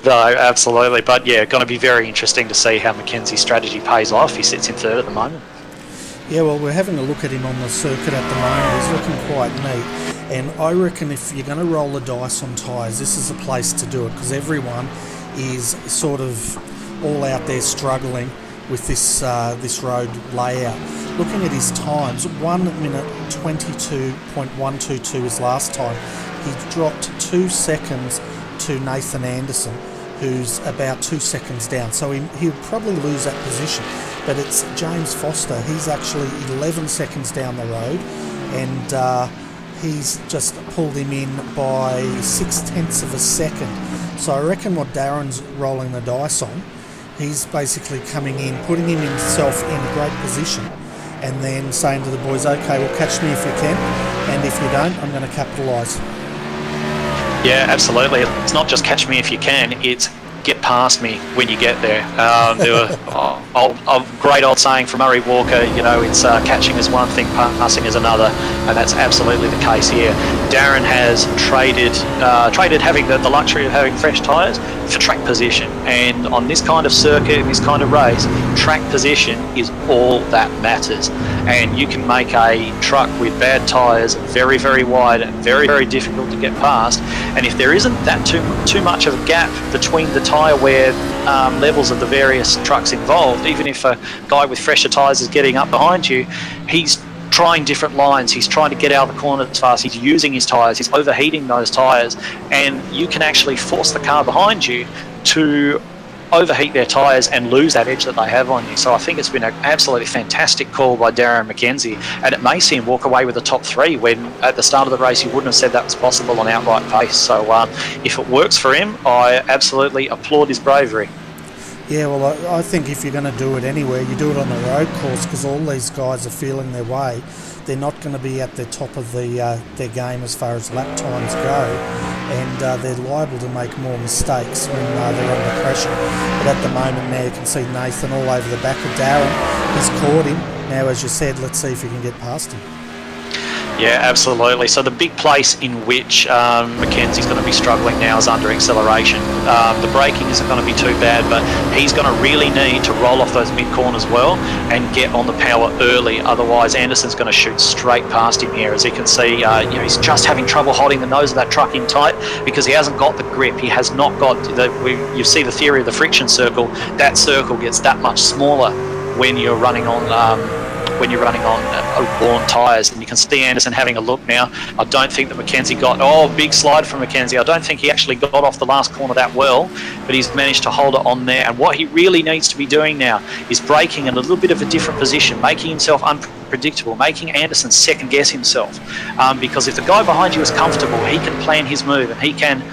no, absolutely. But yeah, going to be very interesting to see how Mackenzie's strategy pays off. He sits in third at the moment. Yeah, well, we're having a look at him on the circuit at the moment. He's looking quite neat, and I reckon if you're going to roll the dice on tyres, this is a place to do it, because everyone is sort of all out there struggling with this road layout. Looking at his times, 1 minute 22.122 his last time. He dropped 2 seconds to Nathan Anderson, who's about 2 seconds down. So he'll probably lose that position. But it's James Foster. He's actually 11 seconds down the road, and he's just pulled him in by 0.6 of a second. So I reckon what Darren's rolling the dice on, he's basically coming in, putting himself in a great position, and then saying to the boys, okay, well, catch me if you can, and if you don't, I'm going to capitalise. Yeah, absolutely. It's not just catch me if you can, it's get past me when you get there. There were a great old saying from Murray Walker, it's catching is one thing, passing is another, and that's absolutely the case here. Darren has traded having the luxury of having fresh tyres for track position. And on this kind of circuit, in this kind of race, track position is all that matters. And you can make a truck with bad tyres very, very wide and very, very difficult to get past. And if there isn't that too much of a gap between the tyre wear levels of the various trucks involved, even if a guy with fresher tyres is getting up behind you, he's trying different lines, he's trying to get out of the corner as fast, he's using his tyres, he's overheating those tyres, and you can actually force the car behind you to overheat their tyres and lose that edge that they have on you. So I think it's been an absolutely fantastic call by Darren McKenzie, and it may see him walk away with the top three when at the start of the race you wouldn't have said that was possible on outright pace. So if it works for him, I absolutely applaud his bravery. Yeah, well, I think if you're going to do it anywhere, you do it on the road course, because all these guys are feeling their way. They're not going to be at the top of their game as far as lap times go, and they're liable to make more mistakes when they're under pressure. But at the moment now you can see Nathan all over the back of Darren. He's caught him. Now, as you said, let's see if he can get past him. Yeah, absolutely. So the big place in which Mackenzie's going to be struggling now is under acceleration. The braking isn't going to be too bad, but he's going to really need to roll off those mid-corners well and get on the power early. Otherwise, Anderson's going to shoot straight past him here. As you can see, he's just having trouble holding the nose of that truck in tight because he hasn't got the grip. He has not got you see the theory of the friction circle. That circle gets that much smaller when you're running on worn tyres, and you can see Anderson having a look now. I don't think that Mackenzie big slide from Mackenzie. I don't think he actually got off the last corner that well, but he's managed to hold it on there. And what he really needs to be doing now is braking in a little bit of a different position, making himself unpredictable, making Anderson second guess himself. Because if the guy behind you is comfortable, he can plan his move and he can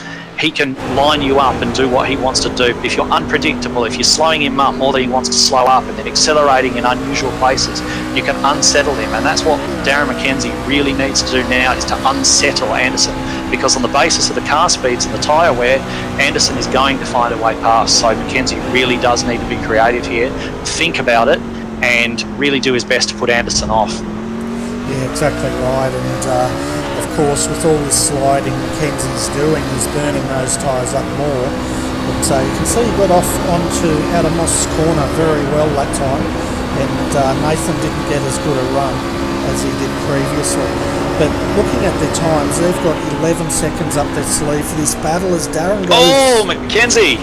line you up and do what he wants to do. But if you're unpredictable, if you're slowing him up more than he wants to slow up and then accelerating in unusual places, you can unsettle him. And that's what Darren McKenzie really needs to do now, is to unsettle Anderson. Because on the basis of the car speeds and the tyre wear, Anderson is going to find a way past. So McKenzie really does need to be creative here, think about it, and really do his best to put Anderson off. Yeah, exactly right. And of course, with all this sliding Mackenzie's doing, he's burning those tyres up more. But you can see he got off out of Moss corner very well that time, and Nathan didn't get as good a run as he did previously. But looking at their times, they've got 11 seconds up their sleeve for this battle as Darren goes... Oh, McKenzie!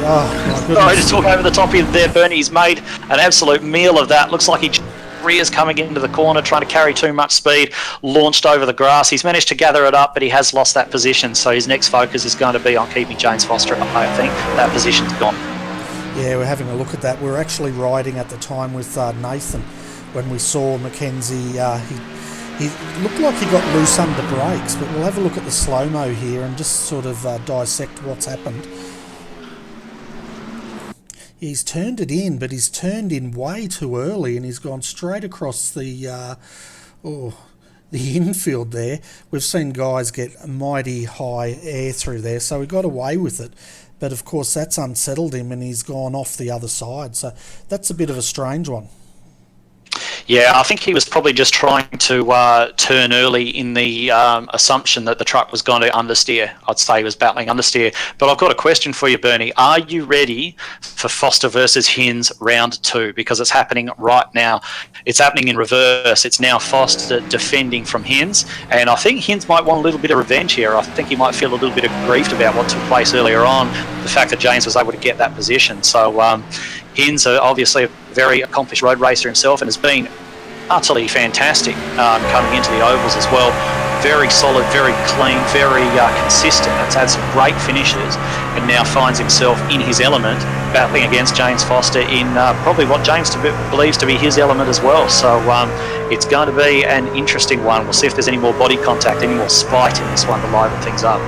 Oh, my goodness. Sorry to talk over the top of there, Bernie. He's made an absolute meal of that. Looks like he rears coming into the corner, trying to carry too much speed, launched over the grass. He's managed to gather it up, but he has lost that position. So his next focus is going to be on keeping James Foster up, I think. That position's gone. Yeah, we're having a look at that. We were actually riding at the time with Nathan when we saw Mackenzie. He looked like he got loose under brakes, but we'll have a look at the slow-mo here and just sort of dissect what's happened. He's turned it in, but he's turned in way too early, and he's gone straight across the infield there. We've seen guys get mighty high air through there, so he got away with it. But of course, that's unsettled him, and he's gone off the other side. So that's a bit of a strange one. Yeah, I think he was probably just trying to turn early in the assumption that the truck was going to understeer. I'd say he was battling understeer. But I've got a question for you, Bernie. Are you ready for Foster versus Hinz round 2? Because it's happening right now. It's happening in reverse. It's now Foster defending from Hinz. And I think Hinz might want a little bit of revenge here. I think he might feel a little bit aggrieved about what took place earlier on, the fact that James was able to get that position. So Hinz, obviously a very accomplished road racer himself, and has been utterly fantastic coming into the ovals as well. Very solid, very clean, very consistent. Has had some great finishes, and now finds himself in his element, battling against James Foster in probably what James believes to be his element as well. So it's going to be an interesting one. We'll see if there's any more body contact, any more spite in this one to liven things up.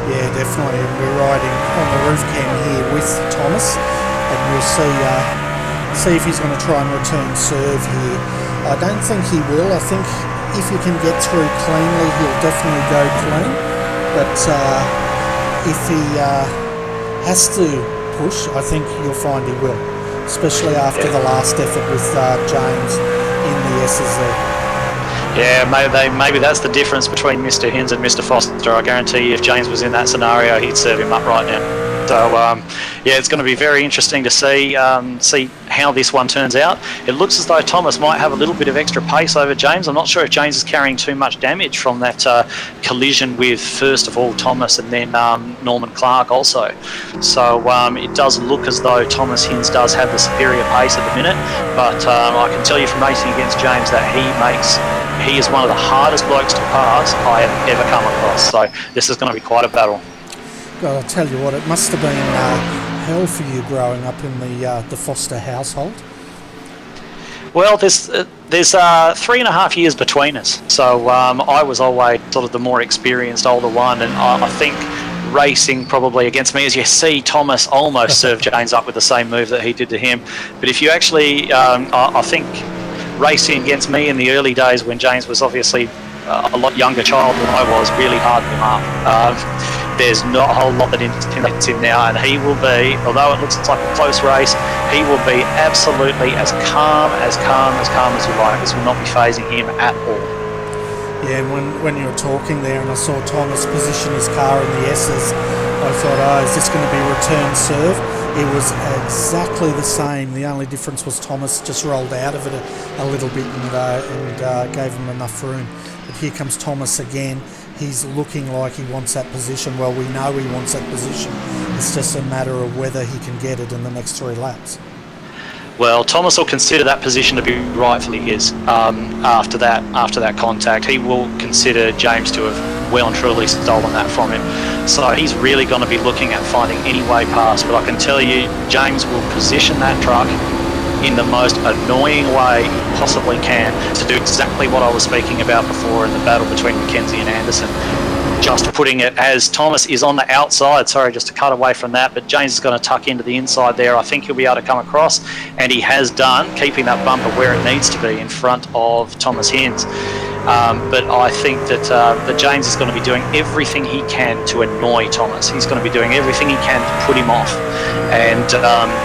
Yeah, definitely. We're riding on the roof cam here with Thomas, and we'll see if he's going to try and return serve here. I don't think he will. I think if he can get through cleanly, he'll definitely go clean. But if he has to push, I think you'll find he will, especially after the last effort with James in the SSZ. Yeah, maybe that's the difference between Mr. Hinz and Mr. Foster. I guarantee you if James was in that scenario, he'd serve him up right now. So yeah, it's going to be very interesting to see how this one turns out. It looks as though Thomas might have a little bit of extra pace over James. I'm not sure if James is carrying too much damage from that collision with, first of all, Thomas and then Norman Clark also. So it does look as though Thomas Hinds does have the superior pace at the minute, but I can tell you from racing against James that he is one of the hardest blokes to pass I have ever come across. So this is going to be quite a battle. God, I'll tell you what, it must have been hell for you growing up in the Foster household. Well, there's 3.5 years between us, so I was always sort of the more experienced older one, and I think racing probably against me, as you see Thomas almost serve James up with the same move that he did to him. But if you actually, I think racing against me in the early days when James was obviously a lot younger child than I was, really hardened him up. There's not a whole lot that intimidates him now, and he will be, although it looks like a close race, he will be absolutely as calm as you like. This will not be phasing him at all. Yeah, when you were talking there and I saw Thomas position his car in the S's, I thought, is this going to be return serve? It was exactly the same. The only difference was Thomas just rolled out of it a little bit and gave him enough room. But here comes Thomas again. He's looking like he wants that position. Well, we know he wants that position. It's just a matter of whether he can get it in the next 3 laps. Well, Thomas will consider that position to be rightfully his after that contact. He will consider James to have well and truly stolen that from him. So he's really going to be looking at finding any way past. But I can tell you, James will position that truck in the most annoying way he possibly can to do exactly what I was speaking about before in the battle between Mackenzie and Anderson. Just putting it as Thomas is on the outside, sorry, just to cut away from that, but James is going to tuck into the inside there. I think he'll be able to come across, and he has done, keeping that bumper where it needs to be in front of Thomas Hinds. But I think that James is going to be doing everything he can to annoy Thomas. He's going to be doing everything he can to put him off. And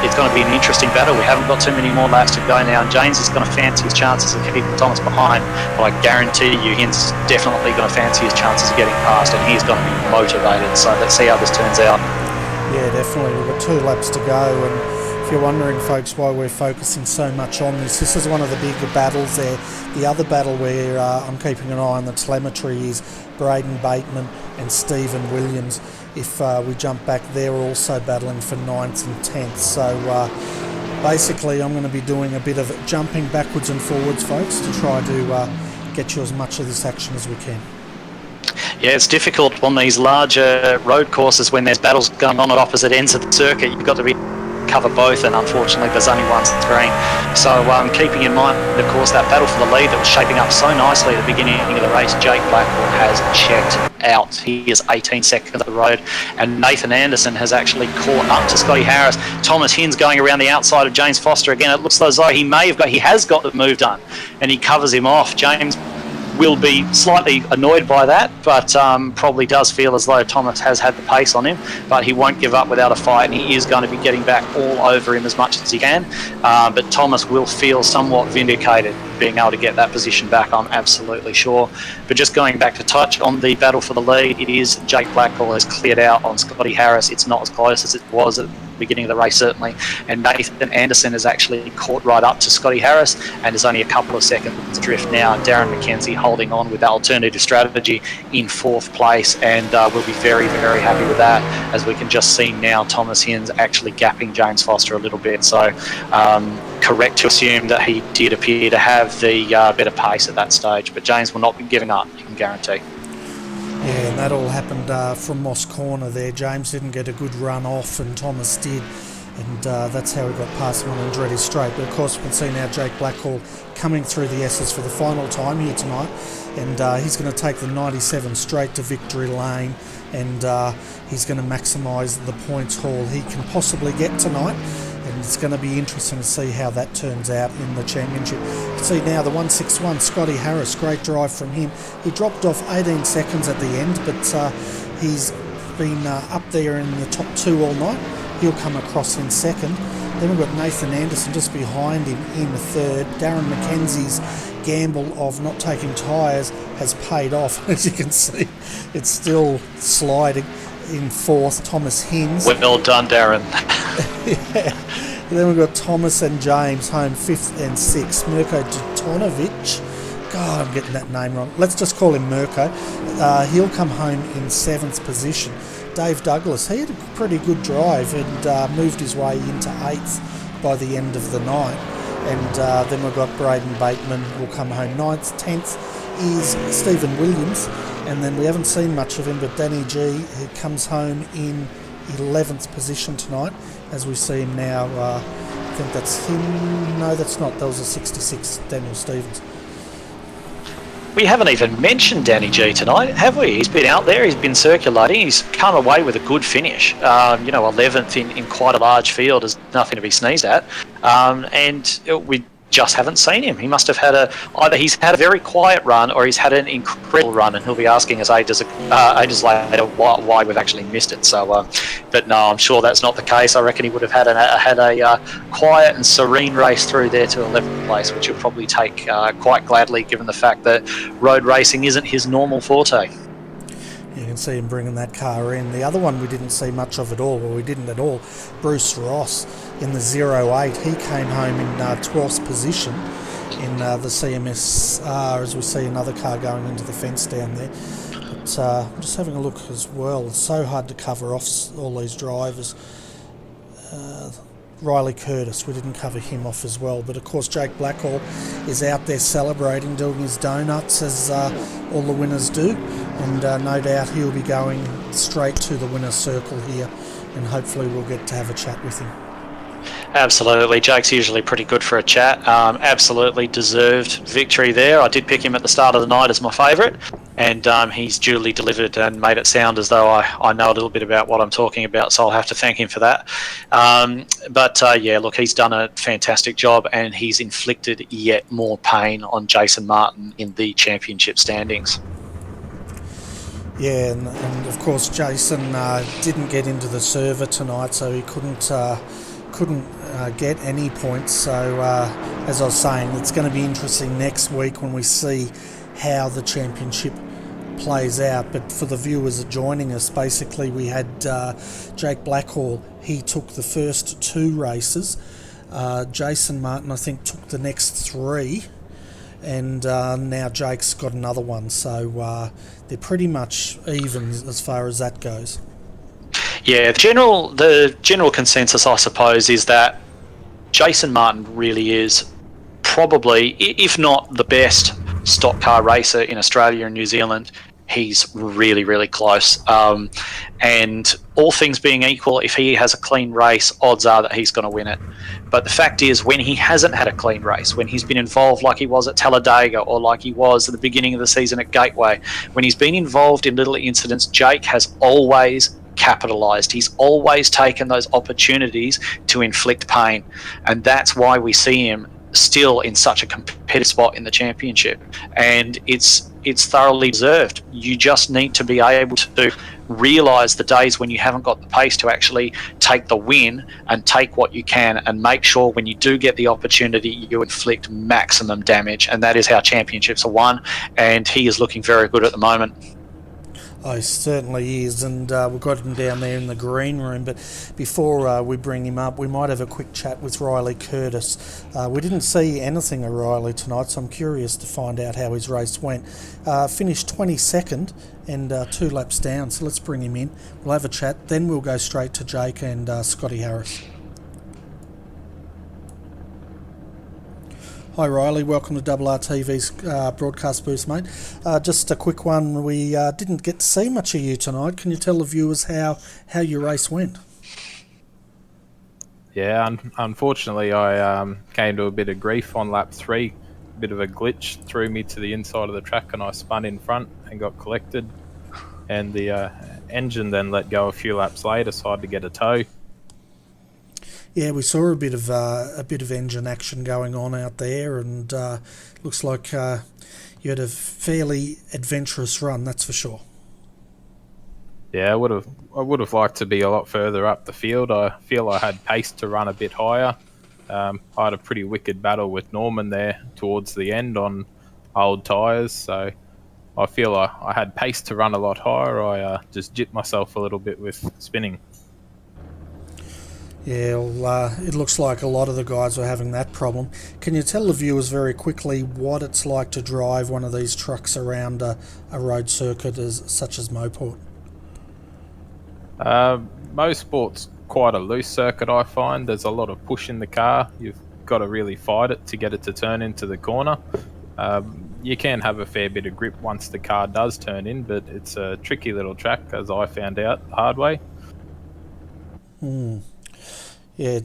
it's going to be an interesting battle. We haven't got too many more laps to go now. And James is going to fancy his chances of keeping Thomas behind. But I guarantee you, Hinds is definitely going to fancy his chances of getting past, and he's going to be motivated. So let's see how this turns out. Yeah, definitely. We've got 2 laps to go. And if you're wondering, folks, why we're focusing so much on this is one of the bigger battles there. The other battle where I'm keeping an eye on the telemetry is Braden Bateman and Stephen Williams. If we jump back, they're also battling for 9th and 10th. So basically I'm going to be doing a bit of jumping backwards and forwards, folks, to try to get you as much of this action as we can. Yeah, it's difficult on these larger road courses when there's battles going on at opposite ends of the circuit. You've got to cover both, and unfortunately there's only one screen. So keeping in mind, of course, that battle for the lead that was shaping up so nicely at the beginning of the race, Jake Blackwell has checked out. He is 18 seconds of the road, and Nathan Anderson has actually caught up to Scotty Harris. Thomas Hinds going around the outside of James Foster again. It looks as though he has got the move done, and he covers him off. James will be slightly annoyed by that, but probably does feel as though Thomas has had the pace on him, but he won't give up without a fight, and he is going to be getting back all over him as much as he can. But Thomas will feel somewhat vindicated being able to get that position back, I'm absolutely sure. But just going back to touch on the battle for the lead, it is Jake Blackwell has cleared out on Scotty Harris. It's not as close as it was at the beginning of the race, certainly, and Nathan Anderson has actually caught right up to Scotty Harris and is only a couple of seconds adrift now. Darren McKenzie holding on with alternative strategy in 4th place, and we'll be very, very happy with that, as we can just see now Thomas Hinds actually gapping James Foster a little bit. So correct to assume that he did appear to have the better pace at that stage, but James will not be giving up, you can guarantee. Yeah, and that all happened from Moss Corner there. James didn't get a good run off, and Thomas did, and that's how we got past him on Andretti Straight. But of course we can see now Jake Blackwell coming through the S's for the final time here tonight, and he's going to take the 97 straight to victory lane, and he's going to maximise the points haul he can possibly get tonight. And it's going to be interesting to see how that turns out in the championship. See now the 161, Scotty Harris, great drive from him. He dropped off 18 seconds at the end, but he's been up there in the top 2 all night. He'll come across in 2nd. Then we've got Nathan Anderson just behind him in 3rd. Darren McKenzie's gamble of not taking tyres has paid off. As you can see, it's still sliding. in fourth, Thomas Hinz. Well done, Darren. Yeah. And then we've got Thomas and James home fifth and sixth. Mirko Dutonovic. God, I'm getting that name wrong. Let's just call him Mirko. He'll come home in seventh position. Dave Douglas, he had a pretty good drive and moved his way into eighth by the end of the night. And then we've got Braden Bateman will come home ninth. 10th is Stephen Williams. And then we haven't seen much of him, but Danny G, he comes home in 11th position tonight, as we see him now. I think that's him. No, that's not. That was a 66, Daniel Stevens. We haven't even mentioned Danny G tonight, have we? He's been out there, he's been circulating, he's come away with a good finish. 11th in quite a large field is nothing to be sneezed at. We just haven't seen him. He must have had either he's had a very quiet run or he's had an incredible run, and he'll be asking us ages later why we've actually missed it. So, but no, I'm sure that's not the case. I reckon he would have had a quiet and serene race through there to 11th place, which he'll probably take quite gladly, given the fact that road racing isn't his normal forte. You can see him bringing that car in. The other one we didn't see much of at all, or we didn't at all, Bruce Ross in the 08. He came home in 12th position in the CMSR, as we see another car going into the fence down there. But I'm just having a look as well. It's so hard to cover off all these drivers. Riley Curtis, we didn't cover him off as well, but of course Jake Blackhall is out there celebrating, doing his donuts as all the winners do, and no doubt he'll be going straight to the winner's circle here, and hopefully we'll get to have a chat with him. Absolutely. Jake's usually pretty good for a chat. Absolutely deserved victory there. I did pick him at the start of the night as my favourite, and he's duly delivered and made it sound as though I know a little bit about what I'm talking about, so I'll have to thank him for that. Look, he's done a fantastic job, and he's inflicted yet more pain on Jason Martin in the championship standings. Yeah, and of course Jason didn't get into the server tonight, so he couldn't get any points. So as I was saying, it's going to be interesting next week when we see how the championship plays out. But for the viewers joining us, basically we had Jake Blackhall. He took the first two races. Jason Martin, I think, took the next three, and now Jake's got another one. So they're pretty much even as far as that goes. Yeah, the general consensus, I suppose, is that Jason Martin really is probably, if not the best stock car racer in Australia and New Zealand, he's really, really close. And all things being equal, if he has a clean race, odds are that he's going to win it. But the fact is, when he hasn't had a clean race, when he's been involved like he was at Talladega or like he was at the beginning of the season at Gateway, when he's been involved in little incidents, Jake has always capitalised. He's always taken those opportunities to inflict pain, and that's why we see him still in such a competitive spot in the championship, and it's thoroughly deserved. You just need to be able to realise the days when you haven't got the pace to actually take the win and take what you can, and make sure when you do get the opportunity you inflict maximum damage, and that is how championships are won, and he is looking very good at the moment. Oh, he certainly is, and we've got him down there in the green room. But before we bring him up, we might have a quick chat with Riley Curtis. We didn't see anything of Riley tonight, so I'm curious to find out how his race went. Finished 22nd and 2 laps down, so let's bring him in. We'll have a chat, then we'll go straight to Jake and Scotty Harris. Hi Riley, welcome to RRTV's broadcast booth, mate. Just a quick one, we didn't get to see much of you tonight. Can you tell the viewers how your race went? Yeah, unfortunately I came to a bit of grief on lap 3. A bit of a glitch threw me to the inside of the track and I spun in front and got collected. And the engine then let go a few laps later, so I had to get a tow. Yeah, we saw a bit of engine action going on out there, and looks like you had a fairly adventurous run, that's for sure. Yeah, I would have liked to be a lot further up the field. I feel I had pace to run a bit higher. I had a pretty wicked battle with Norman there towards the end on old tyres, so I feel I had pace to run a lot higher. I just jipped myself a little bit with spinning. Yeah, well, it looks like a lot of the guys were having that problem. Can you tell the viewers very quickly what it's like to drive one of these trucks around a road circuit such as Mosport? Mosport's quite a loose circuit, I find. There's a lot of push in the car. You've got to really fight it to get it to turn into the corner. You can have a fair bit of grip once the car does turn in, but it's a tricky little track, as I found out the hard way. Yeah,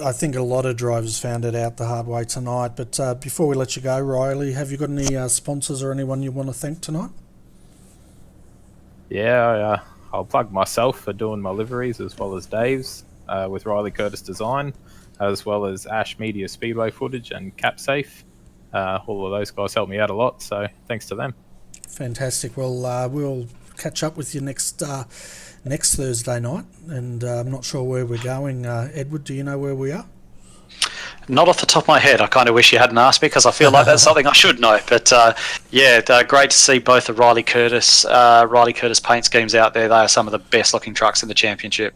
I think a lot of drivers found it out the hard way tonight. But before we let you go, Riley, have you got any sponsors or anyone you want to thank tonight? Yeah, I'll plug myself for doing my liveries, as well as Dave's with Riley Curtis Design, as well as Ash Media Speedway Footage and CapSafe. All of those guys helped me out a lot, so thanks to them. Fantastic. Well, we'll catch up with you next Thursday night, and I'm not sure where we're going. Edward, do you know where we are? Not off the top of my head. I kind of wish you hadn't asked me, because I feel like that's something I should know. But great to see both the Riley Curtis paint schemes out there. They are some of the best looking trucks in the championship.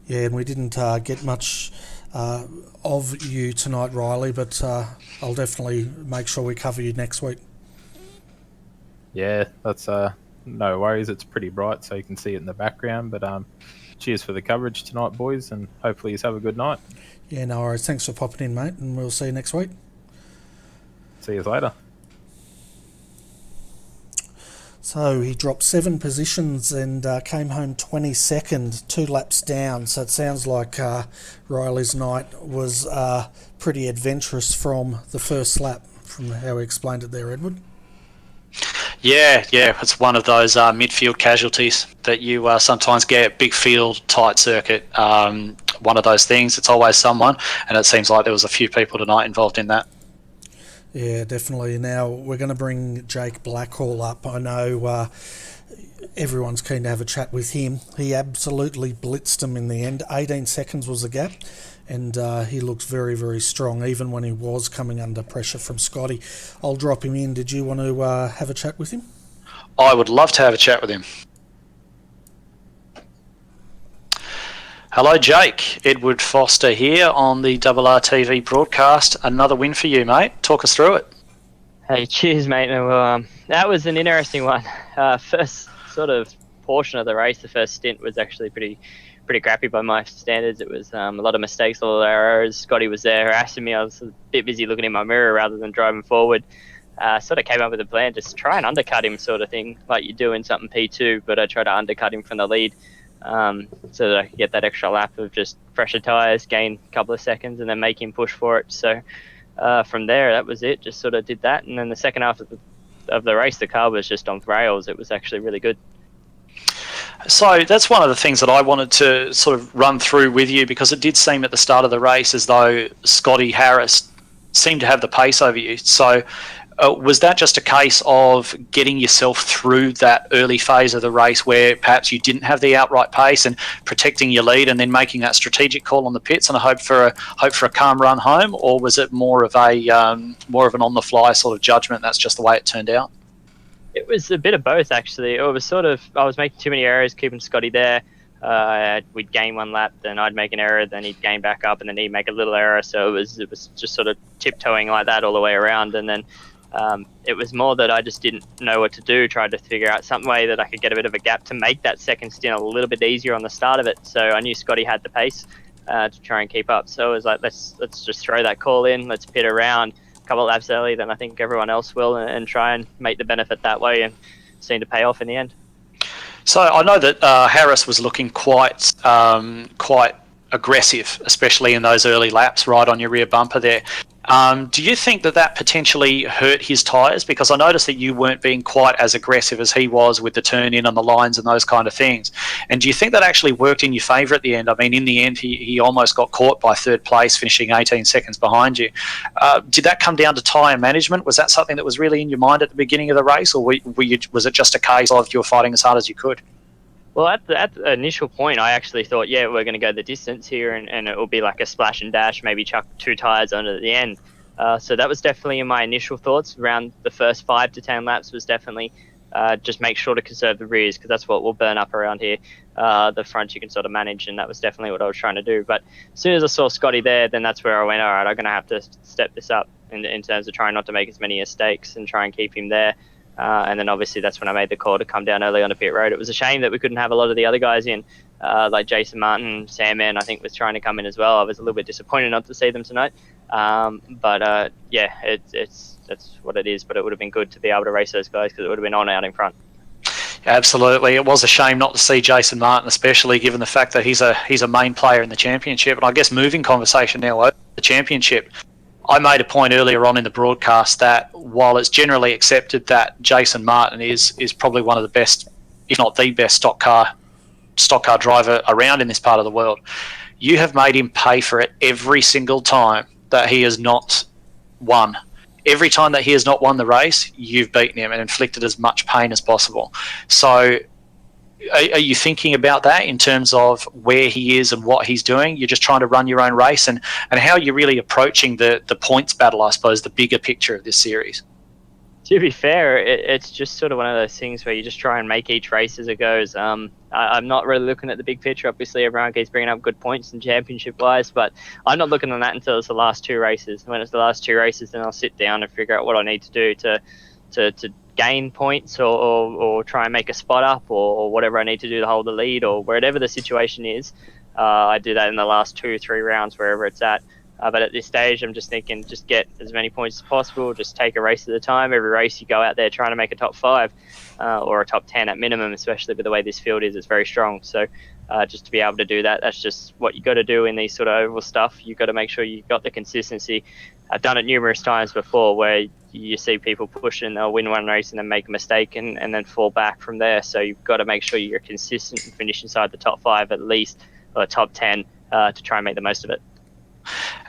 Yeah, and we didn't get much of you tonight, Riley, but I'll definitely make sure we cover you next week. Yeah, that's no worries. It's pretty bright, so you can see it in the background. But cheers for the coverage tonight, boys, and hopefully you have a good night. Yeah, no worries. Thanks for popping in, mate, and we'll see you next week. See you later. So he dropped 7 positions and came home 22nd, 2 laps down. So it sounds like Riley's night was pretty adventurous from the first lap, from how he explained it there, Edward. Yeah, it's one of those midfield casualties that you sometimes get. Big field, tight circuit. One of those things. It's always someone, and it seems like there was a few people tonight involved in that. Yeah, definitely. Now we're going to bring Jake Blackhall up. I know everyone's keen to have a chat with him. He absolutely blitzed him in the end. 18 seconds was the gap, and he looks very, very strong, even when he was coming under pressure from Scotty. I'll drop him in. Did you want to have a chat with him? I would love to have a chat with him. Hello, Jake. Edward Foster here on the RRTV broadcast. Another win for you, mate. Talk us through it. Hey, cheers, mate. Well, that was an interesting one. First sort of portion of the race, the first stint was actually pretty crappy by my standards. It was a lot of mistakes, a lot of errors. Scotty was there harassing me. I was a bit busy looking in my mirror rather than driving forward. Sort of came up with a plan, just try and undercut him, sort of thing, like you do in something P2, but I tried to undercut him from the lead. So that I could get that extra lap of just fresher tyres, gain a couple of seconds, and then make him push for it. So from there, that was it. Just sort of did that, and then the second half of the race, the car was just on rails. It was actually really good. So that's one of the things that I wanted to sort of run through with you, because it did seem at the start of the race as though Scotty Harris seemed to have the pace over you. So was that just a case of getting yourself through that early phase of the race where perhaps you didn't have the outright pace and protecting your lead, and then making that strategic call on the pits and a hope for a calm run home, or was it more of an on the fly sort of judgment? That's just the way it turned out. It was a bit of both, actually. It was sort of, I was making too many errors, keeping Scotty there. We'd gain one lap, then I'd make an error, then he'd gain back up, and then he'd make a little error. So it was just sort of tiptoeing like that all the way around, and then. It was more that I just didn't know what to do, tried to figure out some way that I could get a bit of a gap to make that second stint a little bit easier on the start of it. So I knew Scotty had the pace to try and keep up. So it was like, let's just throw that call in, let's pit around a couple of laps early than I think everyone else will, and try and make the benefit that way, and seemed to pay off in the end. So I know that Harris was looking quite aggressive, especially in those early laps, right on your rear bumper there. Do you think that potentially hurt his tyres? Because I noticed that you weren't being quite as aggressive as he was with the turn in on the lines and those kind of things. And do you think that actually worked in your favour at the end? I mean, in the end, he almost got caught by third place, finishing 18 seconds behind you. Did that come down to tyre management? Was that something that was really in your mind at the beginning of the race, or was it just a case of you were fighting as hard as you could? Well, at the initial point, I actually thought, yeah, we're going to go the distance here, and it will be like a splash and dash, maybe chuck 2 tyres onto the end. So that was definitely in my initial thoughts around the first 5 to 10 laps was definitely just make sure to conserve the rears, because that's what will burn up around here. The front you can sort of manage, and that was definitely what I was trying to do. But as soon as I saw Scotty there, then that's where I went, all right, I'm going to have to step this up in terms of trying not to make as many mistakes and try and keep him there. And then obviously that's when I made the call to come down early on the pit road. It was a shame that we couldn't have a lot of the other guys in, like Jason Martin, Sandman, I think was trying to come in as well. I was a little bit disappointed not to see them tonight. But that's what it is. But it would have been good to be able to race those guys, because it would have been on out in front. Absolutely, it was a shame not to see Jason Martin, especially given the fact that he's a main player in the championship. And I guess moving conversation now over the championship, I made a point earlier on in the broadcast that while it's generally accepted that Jason Martin is probably one of the best, if not the best, stock car driver around in this part of the world, you have made him pay for it every single time that he has not won. Every time that he has not won the race, you've beaten him and inflicted as much pain as possible. So are you thinking about that in terms of where he is and what he's doing? You're just trying to run your own race, and how you're really approaching the points battle, I suppose, the bigger picture of this series? To be fair, it's just sort of one of those things where you just try and make each race as it goes. I'm not really looking at the big picture. Obviously, everyone keeps bringing up good points and championship-wise, but I'm not looking at that until it's the last 2 races. When it's the last 2 races, then I'll sit down and figure out what I need to do to gain points or try and make a spot up or whatever I need to do to hold the lead or whatever the situation is. I do that in the last 2-3 rounds, wherever it's at. But at this stage, I'm just thinking, just get as many points as possible. Just take a race at a time. Every race you go out there trying to make a top 5 or a top 10 at minimum, especially with the way this field is. It's very strong. So just to be able to do that, that's just what you got to do in these sort of oval stuff. You got to make sure you got the consistency. I've done it numerous times before where you see people push and they'll win one race and then make a mistake and then fall back from there. So you've got to make sure you're consistent and finish inside the top 5 at least, or top 10 to try and make the most of it.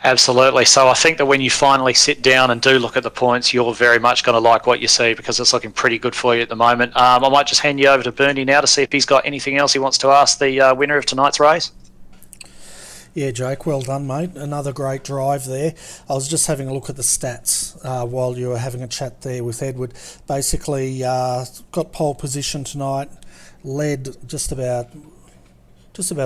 Absolutely. So I think that when you finally sit down and do look at the points, you're very much going to like what you see, because it's looking pretty good for you at the moment. I might just hand you over to Bernie now to see if he's got anything else he wants to ask the winner of tonight's race. Yeah, Jake, well done, mate. Another great drive there. I was just having a look at the stats while you were having a chat there with Edward. Basically, got pole position tonight, led just about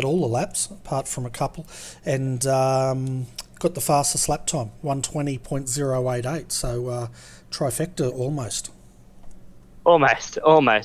all the laps, apart from a couple, and got the fastest lap time, 1:20.088. So trifecta almost. Almost.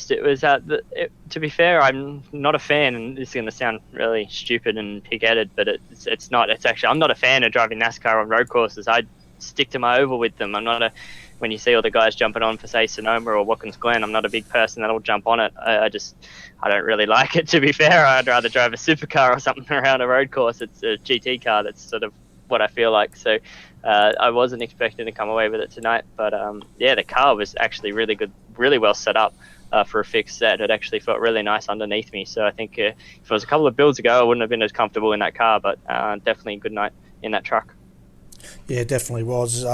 It was to be fair, I'm not a fan, and this is going to sound really stupid and pig-headed, but it's not. It's actually, I'm not a fan of driving NASCAR on road courses. I stick to my oval with them. I'm not when you see all the guys jumping on for, say, Sonoma or Watkins Glen, I'm not a big person that'll jump on it. I don't really like it, to be fair. I'd rather drive a supercar or something around a road course. It's a GT car. That's sort of what I feel like. So I wasn't expecting to come away with it tonight. But, the car was actually really good, really well set up for a fixed set. It actually felt really nice underneath me. So I think if it was a couple of builds ago, I wouldn't have been as comfortable in that car. But definitely a good night in that truck. Yeah, definitely was.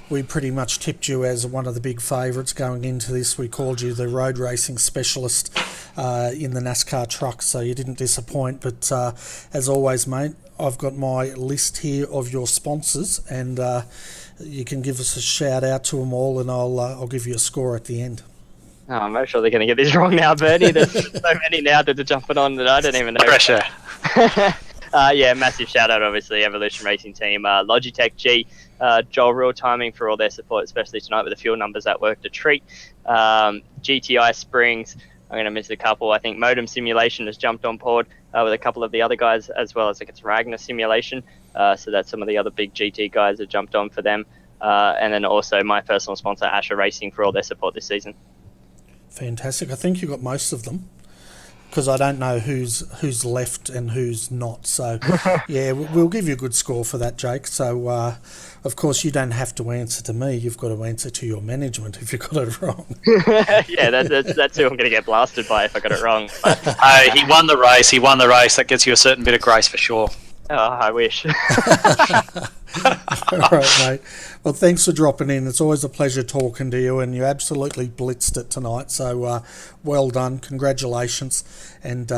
We pretty much tipped you as one of the big favourites going into this. We called you the road racing specialist in the NASCAR truck, so you didn't disappoint. But as always, mate, I've got my list here of your sponsors, and you can give us a shout out to them all, and I'll give you a score at the end. Oh, I'm sure they're going to get this wrong now, Bernie. There's so many now that are jumping on that I don't even know. Pressure. Massive shout out, obviously, Evolution Racing Team, Logitech G, Joel Real Timing for all their support, especially tonight with the fuel numbers that worked a treat. GTI Springs, I'm going to miss a couple. I think Modem Simulation has jumped on board with a couple of the other guys, as well as I think it's Ragnar Simulation. So that's some of the other big GT guys that jumped on for them. And then also my personal sponsor, Asher Racing, for all their support this season. Fantastic. I think you got most of them, because I don't know who's left and who's not. So, yeah, we'll give you a good score for that, Jake. So, of course, you don't have to answer to me. You've got to answer to your management if you got it wrong. Yeah, that's who I'm going to get blasted by if I got it wrong. Hey, he won the race. That gets you a certain bit of grace for sure. Oh, I wish. All right, mate. Well, thanks for dropping in. It's always a pleasure talking to you, and you absolutely blitzed it tonight. So, well done. Congratulations. And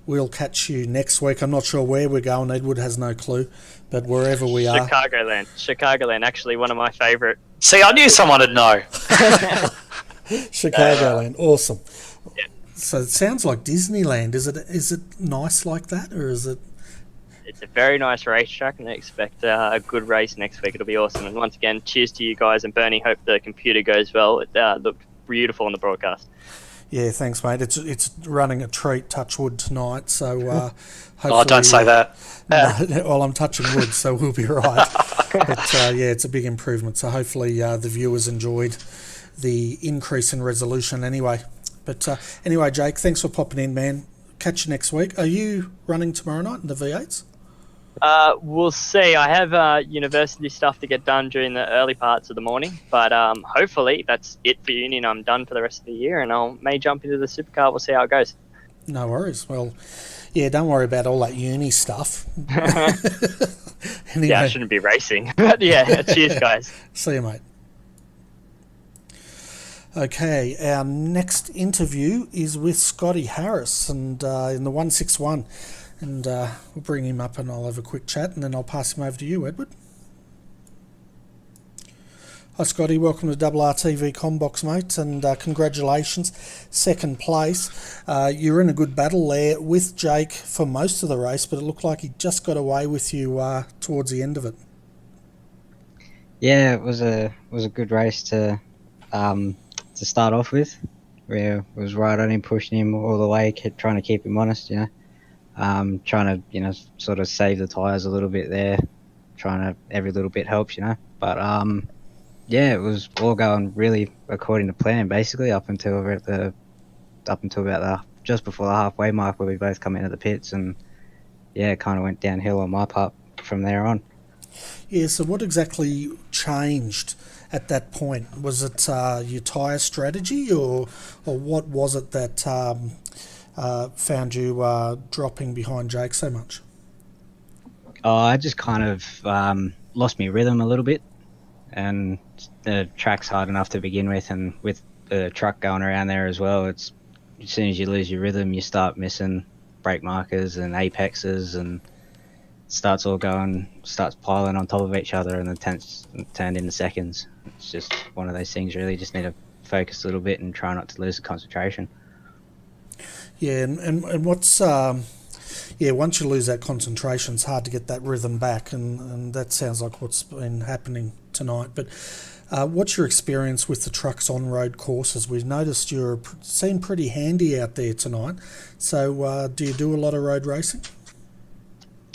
we'll catch you next week. I'm not sure where we're going. Edward has no clue, but wherever we are. Chicagoland, actually one of my favourite. See, I knew someone would know. Chicagoland, awesome. Yeah. So it sounds like Disneyland. Is it nice like that, or is it? It's a very nice racetrack, and I expect a good race next week. It'll be awesome. And once again, cheers to you guys, and Bernie, hope the computer goes well. It looked beautiful on the broadcast. Yeah, thanks, mate. It's running a treat, touch wood tonight. So hopefully, Oh, don't say that. No, well, I'm touching wood, so we'll be right. But yeah, it's a big improvement. So hopefully the viewers enjoyed the increase in resolution anyway. But anyway, Jake, thanks for popping in, man. Catch you next week. Are you running tomorrow night in the V8s? We'll see. I have university stuff to get done during the early parts of the morning, but hopefully that's it for uni and I'm done for the rest of the year, and I may jump into the supercar. We'll see how it goes. No worries. Well, yeah, don't worry about all that uni stuff. Anyway, Yeah, I shouldn't be racing. But yeah, cheers, guys. see you, mate. Okay, our next interview is with Scotty Harris and in the 161. And we'll bring him up and I'll have a quick chat and then I'll pass him over to you, Edward. Hi Scotty, welcome to RRTV Combox, mate, and congratulations, second place. You're in a good battle there with Jake for most of the race, but it looked like he just got away with you towards the end of it. Yeah, it was a good race to start off with. Where I was right on him, pushing him all the way, kept trying to keep him honest, trying to, sort of save the tyres a little bit there, every little bit helps, but yeah, it was all going really according to plan, basically, up until about just before the halfway mark where we both come into the pits, and yeah, it kind of went downhill on my part from there on. Yeah, so what exactly changed at that point? Was it your tyre strategy, or what was it that found you dropping behind Jake so much? I just kind of lost my rhythm a little bit, and the track's hard enough to begin with, and with the truck going around there as well, it's as soon as you lose your rhythm, you start missing brake markers and apexes, and starts piling on top of each other, and the tenths turned into seconds. It's just one of those things, really. Just need to focus a little bit and try not to lose the concentration. Yeah, and what's once you lose that concentration, it's hard to get that rhythm back, and that sounds like what's been happening tonight. But what's your experience with the trucks on road courses? We've noticed you seem pretty handy out there tonight. So do you do a lot of road racing?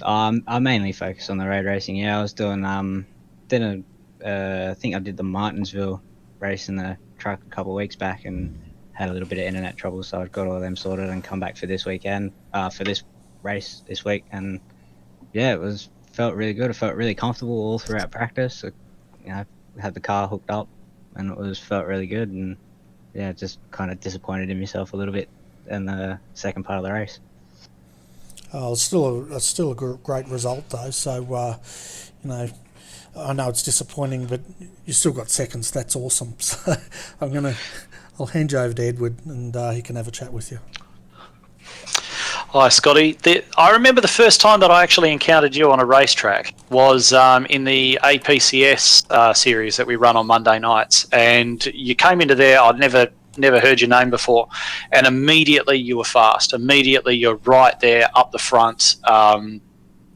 I mainly focus on the road racing. Yeah, I was doing I think I did the Martinsville race in the truck a couple of weeks back, and had a little bit of internet trouble, so I've got all of them sorted and come back for this weekend, for this race this week, and yeah, felt really good. I felt really comfortable all throughout practice. Had the car hooked up, and it felt really good, and yeah, just kind of disappointed in myself a little bit in the second part of the race. Oh, it's still a great result though. So I know it's disappointing, but you still got seconds. That's awesome. So I'll hand you over to Edward, and he can have a chat with you. Hi, Scotty. I remember the first time that I actually encountered you on a racetrack was in the APCS series that we run on Monday nights, and you came into there. I'd never heard your name before, and immediately you were fast. Immediately you're right there up the front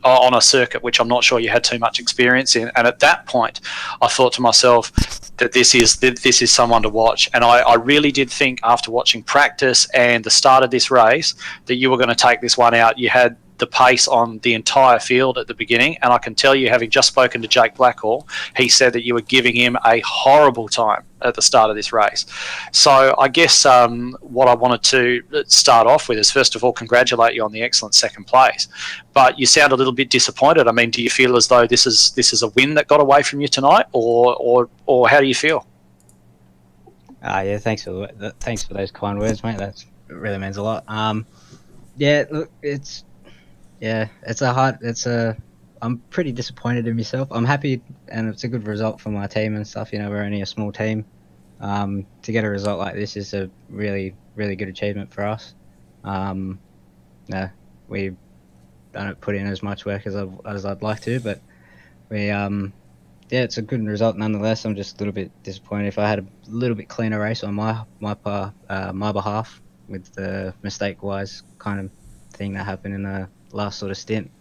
on a circuit which I'm not sure you had too much experience in. And at that point, I thought to myself that this is someone to watch. And I really did think, after watching practice and the start of this race, that you were going to take this one out. You had the pace on the entire field at the beginning, and I can tell you, having just spoken to Jake Blackhall, he said that you were giving him a horrible time at the start of this race. So I guess what I wanted to start off with is, first of all, congratulate you on the excellent second place. But you sound a little bit disappointed. I mean, do you feel as though this is a win that got away from you tonight, or how do you feel? Yeah, thanks for those kind words, mate. It really means a lot. Yeah, look, I'm pretty disappointed in myself. I'm happy, and it's a good result for my team and stuff. We're only a small team. To get a result like this is a really, really good achievement for us. we don't put in as much work as I'd like to, but we yeah, it's a good result nonetheless. I'm just a little bit disappointed. If I had a little bit cleaner race on my behalf with the mistake-wise kind of thing that happened in the last sort of stint,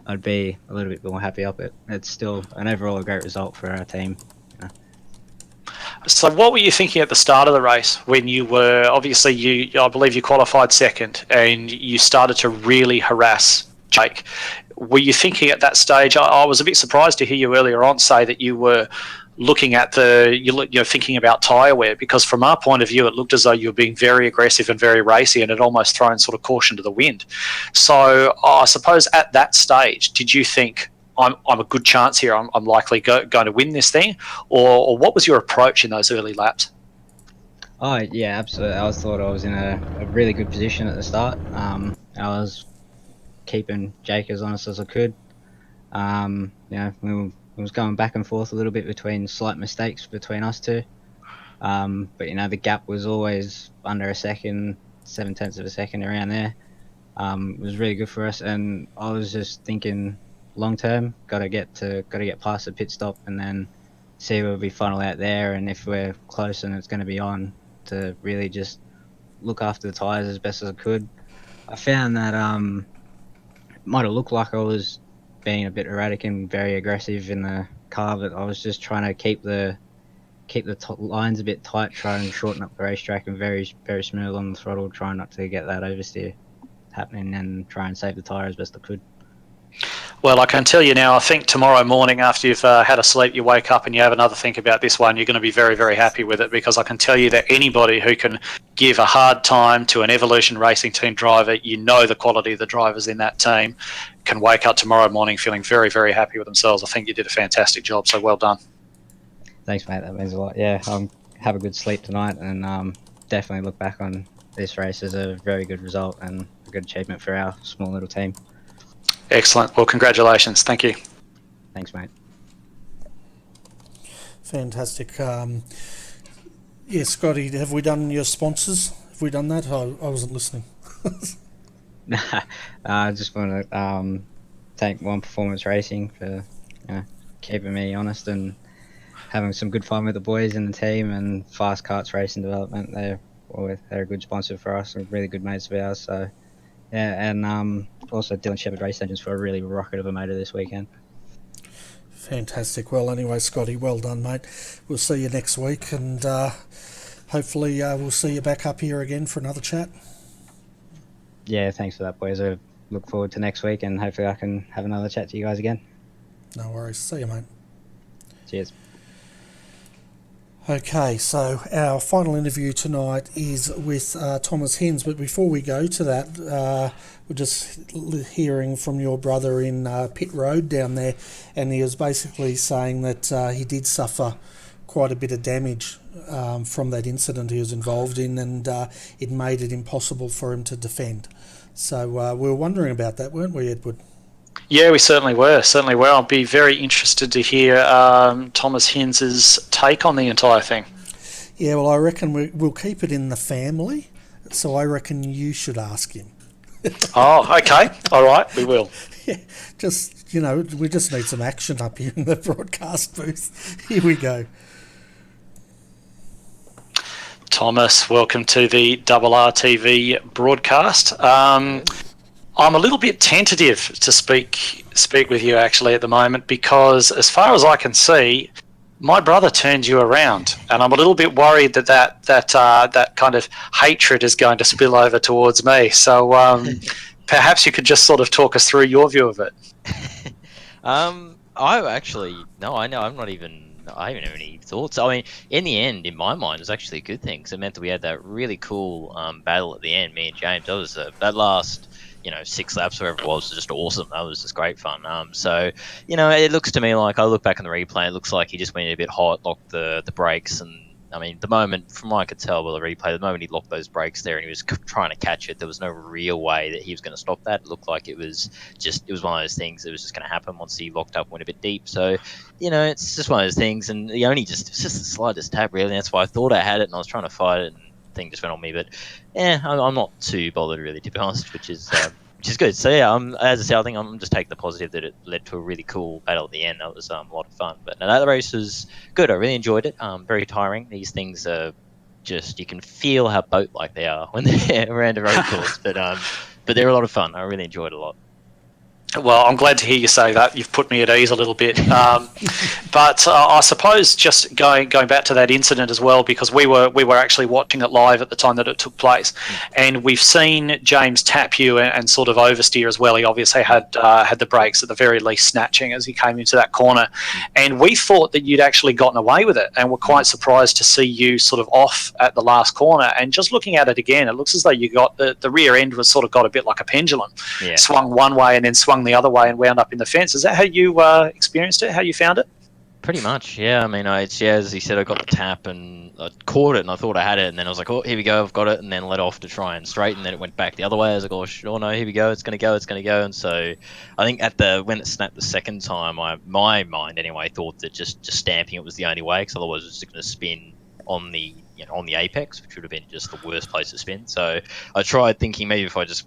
I'd be a little bit more happy up it. It's still an overall a great result for our team. So what were you thinking at the start of the race when you were, obviously I believe you qualified second and you started to really harass Jake? Were you thinking at that stage, I was a bit surprised to hear you earlier on say that you were looking at you're thinking about tyre wear, because from our point of view, it looked as though you were being very aggressive and very racy and it almost thrown sort of caution to the wind. So I suppose at that stage, did you think, I'm a good chance here, I'm likely going to win this thing? Or what was your approach in those early laps? Oh yeah, absolutely. I thought I was in a really good position at the start. I was keeping Jake as honest as I could. We was going back and forth a little bit between slight mistakes between us two. But the gap was always under a second, 0.7 of a second around there. It was really good for us, and I was just thinking long term, gotta get past the pit stop and then see where we funnel out there, and if we're close and it's going to be on, to really just look after the tyres as best as I could. I found that it might have looked like I was being a bit erratic and very aggressive in the car, but I was just trying to keep the lines a bit tight, try and shorten up the racetrack, and very, very smooth on the throttle, trying not to get that oversteer happening and try and save the tyre as best I could. Well, I can tell you now, I think tomorrow morning after you've had a sleep, you wake up and you have another think about this one, you're going to be very, very happy with it, because I can tell you that anybody who can give a hard time to an Evolution Racing Team driver, the quality of the drivers in that team, can wake up tomorrow morning feeling very, very happy with themselves. I think you did a fantastic job, so well done. Thanks, mate. That means a lot. Yeah, have a good sleep tonight, and definitely look back on this race as a very good result and a good achievement for our small little team. Excellent. Well, congratulations. Thank you. Thanks, mate. Fantastic. Yeah, Scotty, have we done your sponsors? Have we done that? I wasn't listening. I just want to thank One Performance Racing for keeping me honest and having some good fun with the boys in the team, and Fast Karts Racing Development. They're a good sponsor for us and really good mates of ours. So yeah, and also Dylan Shepherd Race Engines for a really rocket of a motor this weekend. Fantastic. Well, anyway, Scotty, well done, mate. We'll see you next week, and hopefully we'll see you back up here again for another chat. Yeah, thanks for that, boys. I look forward to next week, and hopefully I can have another chat to you guys again. No worries. See you, mate. Cheers. Okay, so our final interview tonight is with Thomas Hins, but before we go to that, we're just hearing from your brother in Pit Road down there, and he was basically saying that he did suffer quite a bit of damage from that incident he was involved in, and it made it impossible for him to defend. So we were wondering about that, weren't we, Edward? Yeah, we certainly were. I'll be very interested to hear Thomas Hins's take on the entire thing. Yeah, well, I reckon we'll keep it in the family, so I reckon you should ask him. Oh, okay. All right, we will. Yeah, just, we just need some action up here in the broadcast booth. Here we go. Thomas, welcome to the RRTV broadcast. I'm a little bit tentative to speak with you actually at the moment, because as far as I can see, my brother turned you around, and I'm a little bit worried that kind of hatred is going to spill over towards me. So perhaps you could just sort of talk us through your view of it. I haven't have any thoughts. I mean, in the end, in my mind, it was actually a good thing, because it meant that we had that really cool battle at the end, me and James. That last 6 laps, whatever it was just awesome. That was just great fun. So it looks to me like, I look back on the replay, it looks like he just went in a bit hot, locked the brakes, and I mean, the moment, from what I could tell by the replay, the moment he locked those brakes there and he was trying to catch it, there was no real way that he was going to stop that. It looked like it was one of those things that was just going to happen once he locked up and went a bit deep. So, it's just one of those things, and it's just the slightest tap, really. That's why I thought I had it, and I was trying to fight it, and the thing just went on me. But, I'm not too bothered, really, to be honest, which is which is good. So yeah, as I said, I think I'm just taking the positive that it led to a really cool battle at the end. That was a lot of fun. But no, that race was good. I really enjoyed it. Very tiring. These things are just, you can feel how boat-like they are when they're around a road course. But they're a lot of fun. I really enjoyed it a lot. Well, I'm glad to hear you say that. You've put me at ease a little bit. But I suppose just going back to that incident as well, because we were actually watching it live at the time that it took place, and we've seen James tap you and sort of oversteer as well. He obviously had the brakes at the very least snatching as he came into that corner, and we thought that you'd actually gotten away with it, and we're quite surprised to see you sort of off at the last corner. And just looking at it again, it looks as though you got the rear end was sort of got a bit like a pendulum, swung one way and then swung the other way and wound up in the fence. Is that how you experienced it? How you found it? Pretty much, yeah. I mean, as he said, I got the tap and I caught it and I thought I had it, and then I was like, oh, here we go, I've got it, and then let off to try and straighten, and then it went back the other way. I was like, oh no, here we go, it's gonna go. And so I think when it snapped the second time, my mind anyway thought that just stamping it was the only way, because otherwise it was just gonna spin on the apex, which would have been just the worst place to spin. So I tried thinking maybe if I just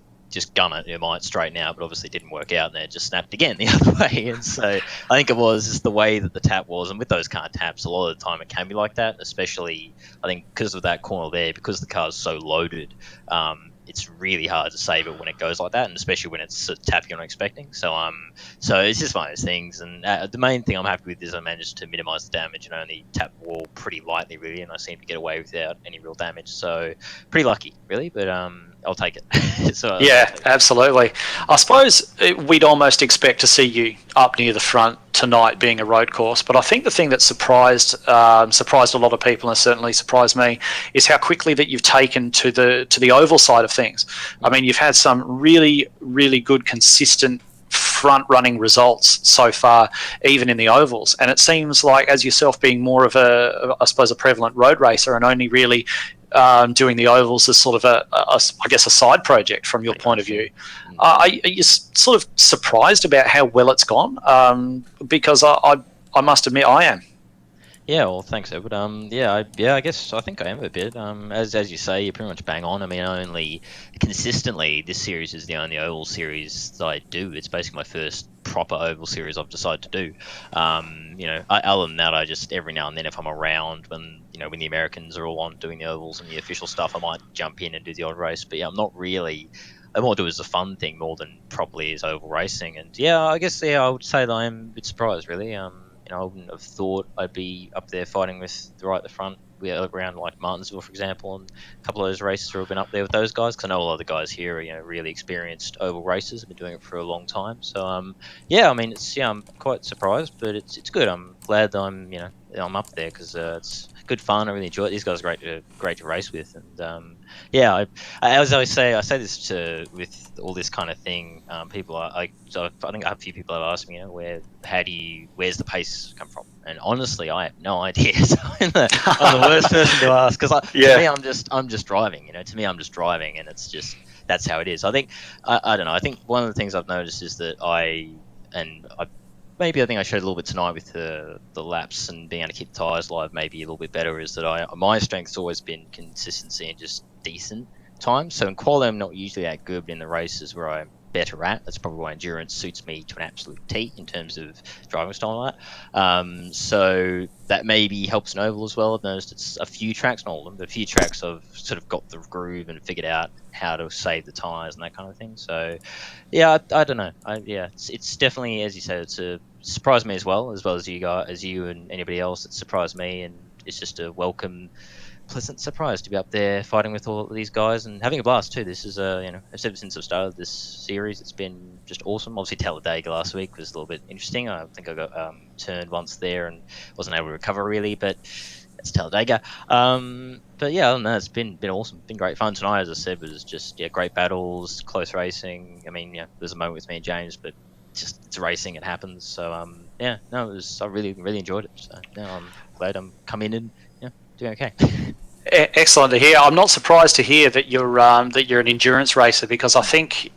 gun it might straighten out, but obviously it didn't work out, and then it just snapped again the other way. And so I think it was just the way that the tap was, and with those car taps, a lot of the time it can be like that, especially I think because of that corner there, because the car's so loaded. It's really hard to save it when it goes like that, and especially when it's a tap you're not expecting. So it's just one of those things. And the main thing I'm happy with is I managed to minimise the damage and only tap the wall pretty lightly, really, and I seemed to get away without any real damage. So pretty lucky, really. But I'll take it. Yeah, absolutely. I suppose we'd almost expect to see you up near the front tonight, being a road course. But I think the thing that surprised a lot of people, and certainly surprised me, is how quickly that you've taken to the oval side of things. I mean, you've had some really, really good, consistent front-running results so far, even in the ovals. And it seems like, as yourself being more of a prevalent road racer, and only really doing the ovals as sort of a side project from your point of view. Are you sort of surprised about how well it's gone? Because I must admit I am. Yeah, well, thanks, Edward. I guess I think I am a bit. As you say, you're pretty much bang on. I mean, only consistently, this series is the only oval series that I do. It's basically my first proper oval series I've decided to do. Other than that, I just every now and then, if I'm around when the Americans are all on doing the ovals and the official stuff, I might jump in and do the odd race. But yeah, I'm not really. I more do it as a fun thing more than properly as oval racing. And yeah, I guess I would say that I am a bit surprised, really. I wouldn't have thought I'd be up there fighting with right at the front. We're around like Martinsville, for example, and a couple of those races where I've been up there with those guys, because I know a lot of the guys here are really experienced oval racers, have been doing it for a long time. So I'm quite surprised, but it's good. I'm glad that I'm up there, because it's good fun. I really enjoy it. These guys are great to race with, and as I say this with all this kind of thing. People I think a few people have asked me, where's the pace come from? And honestly, I have no idea. So I'm the worst person to ask, because to me, I'm just driving. To me, I'm just driving, and it's just that's how it is. I think I don't know. I think one of the things I've noticed is that I think I showed a little bit tonight with the laps and being able to keep the tyres live maybe a little bit better, is that my strength's always been consistency and just decent times. So in quali, I'm not usually that good, but in the races where I'm better at, that's probably why endurance suits me to an absolute T in terms of driving style like that. So that maybe helps an oval as well. I've noticed it's a few tracks, not all of them, but a few tracks I've sort of got the groove and figured out how to save the tyres and that kind of thing. So yeah, I don't know. It's definitely, as you said, it's surprised me as well as you and anybody else. It surprised me, and it's just a welcome, pleasant surprise to be up there fighting with all of these guys and having a blast too. This is ever since I've started this series, it's been just awesome. Obviously Talladega last week was a little bit interesting. I think I got turned once there and wasn't able to recover really, but it's Talladega. But yeah, I don't know, it's been awesome. Been great fun tonight. As I said, was just great battles, close racing. I mean, there's a moment with me and James, but just it's racing, it happens. So I really enjoyed it. So I'm glad I'm coming in and doing okay. Excellent to hear. I'm not surprised to hear that you're an endurance racer, because I think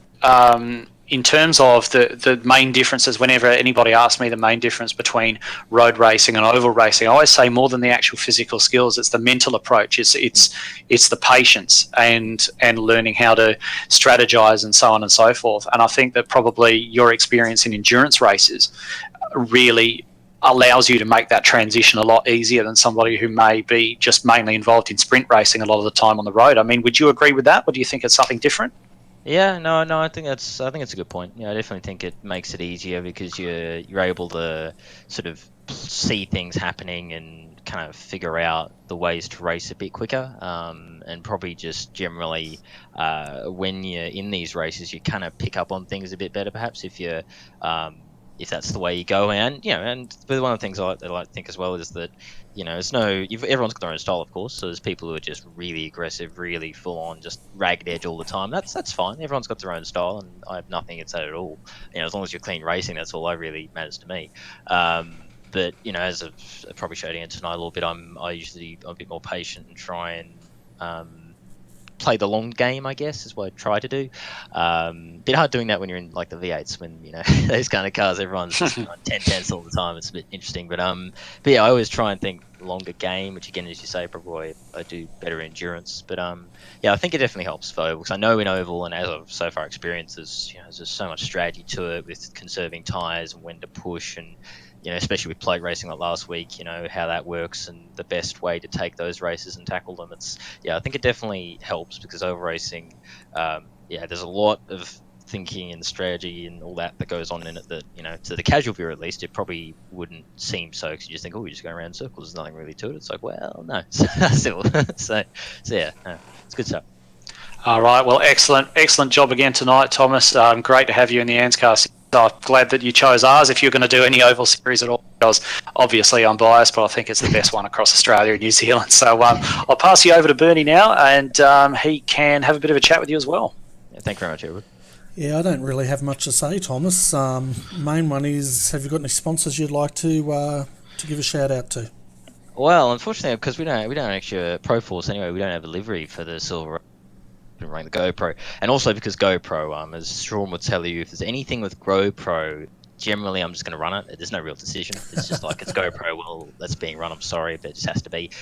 in terms of the main differences, whenever anybody asks me the main difference between road racing and oval racing, I always say more than the actual physical skills, it's the mental approach. It's the patience and learning how to strategize and so on and so forth. And I think that probably your experience in endurance races really allows you to make that transition a lot easier than somebody who may be just mainly involved in sprint racing a lot of the time on the road. I mean, would you agree with that, or do you think it's something different? Yeah, no, I think it's a good point. Yeah, I definitely think it makes it easier because you're able to sort of see things happening and kind of figure out the ways to race a bit quicker. And probably just generally, when you're in these races, you kind of pick up on things a bit better, perhaps if that's the way you go. And but one of the things I like to think as well is that everyone's got their own style, of course. So there's people who are just really aggressive, really full on, just ragged edge all the time. That's fine. Everyone's got their own style, and I have nothing against that at all. As long as you're clean racing, that's all that really matters to me. But as I've probably showed Ian tonight a little bit, I'm a bit more patient and try and play the long game, I guess, is what I try to do. Bit hard doing that when you're in like the V8s, when those kind of cars, everyone's just on 10/10 all the time. It's a bit interesting, but yeah, I always try and think longer game, which again, as you say, probably I do better endurance. But yeah, I think it definitely helps for oval, because I know in oval, and as I've so far experienced, there's just so much strategy to it with conserving tires and when to push, and especially with plate racing like last week, how that works and the best way to take those races and tackle them. I think it definitely helps, because oval racing, there's a lot of thinking and strategy and all that goes on in it that, to the casual viewer at least, it probably wouldn't seem so, because you just think, oh, you're just going around in circles, there's nothing really to it. It's like, well, no. Still. so yeah, no, it's good stuff. All right, well, excellent job again tonight, Thomas. Great to have you in the ANZCAR. I'm glad that you chose ours if you're going to do any oval series at all, because obviously I'm biased, but I think it's the best one across Australia and New Zealand. So I'll pass you over to Bernie now, and he can have a bit of a chat with you as well. Yeah, thank you very much, Edward. Yeah, I don't really have much to say, Thomas. Main one is, have you got any sponsors you'd like to give a shout out to? Well, unfortunately, because we don't actually Proforce anyway, we don't have a livery for the silver running the GoPro, and also because GoPro, as Sean would tell you, if there's anything with GoPro, generally I'm just going to run it. There's no real decision. It's just like, it's GoPro, well, that's being run, I'm sorry, but it just has to be.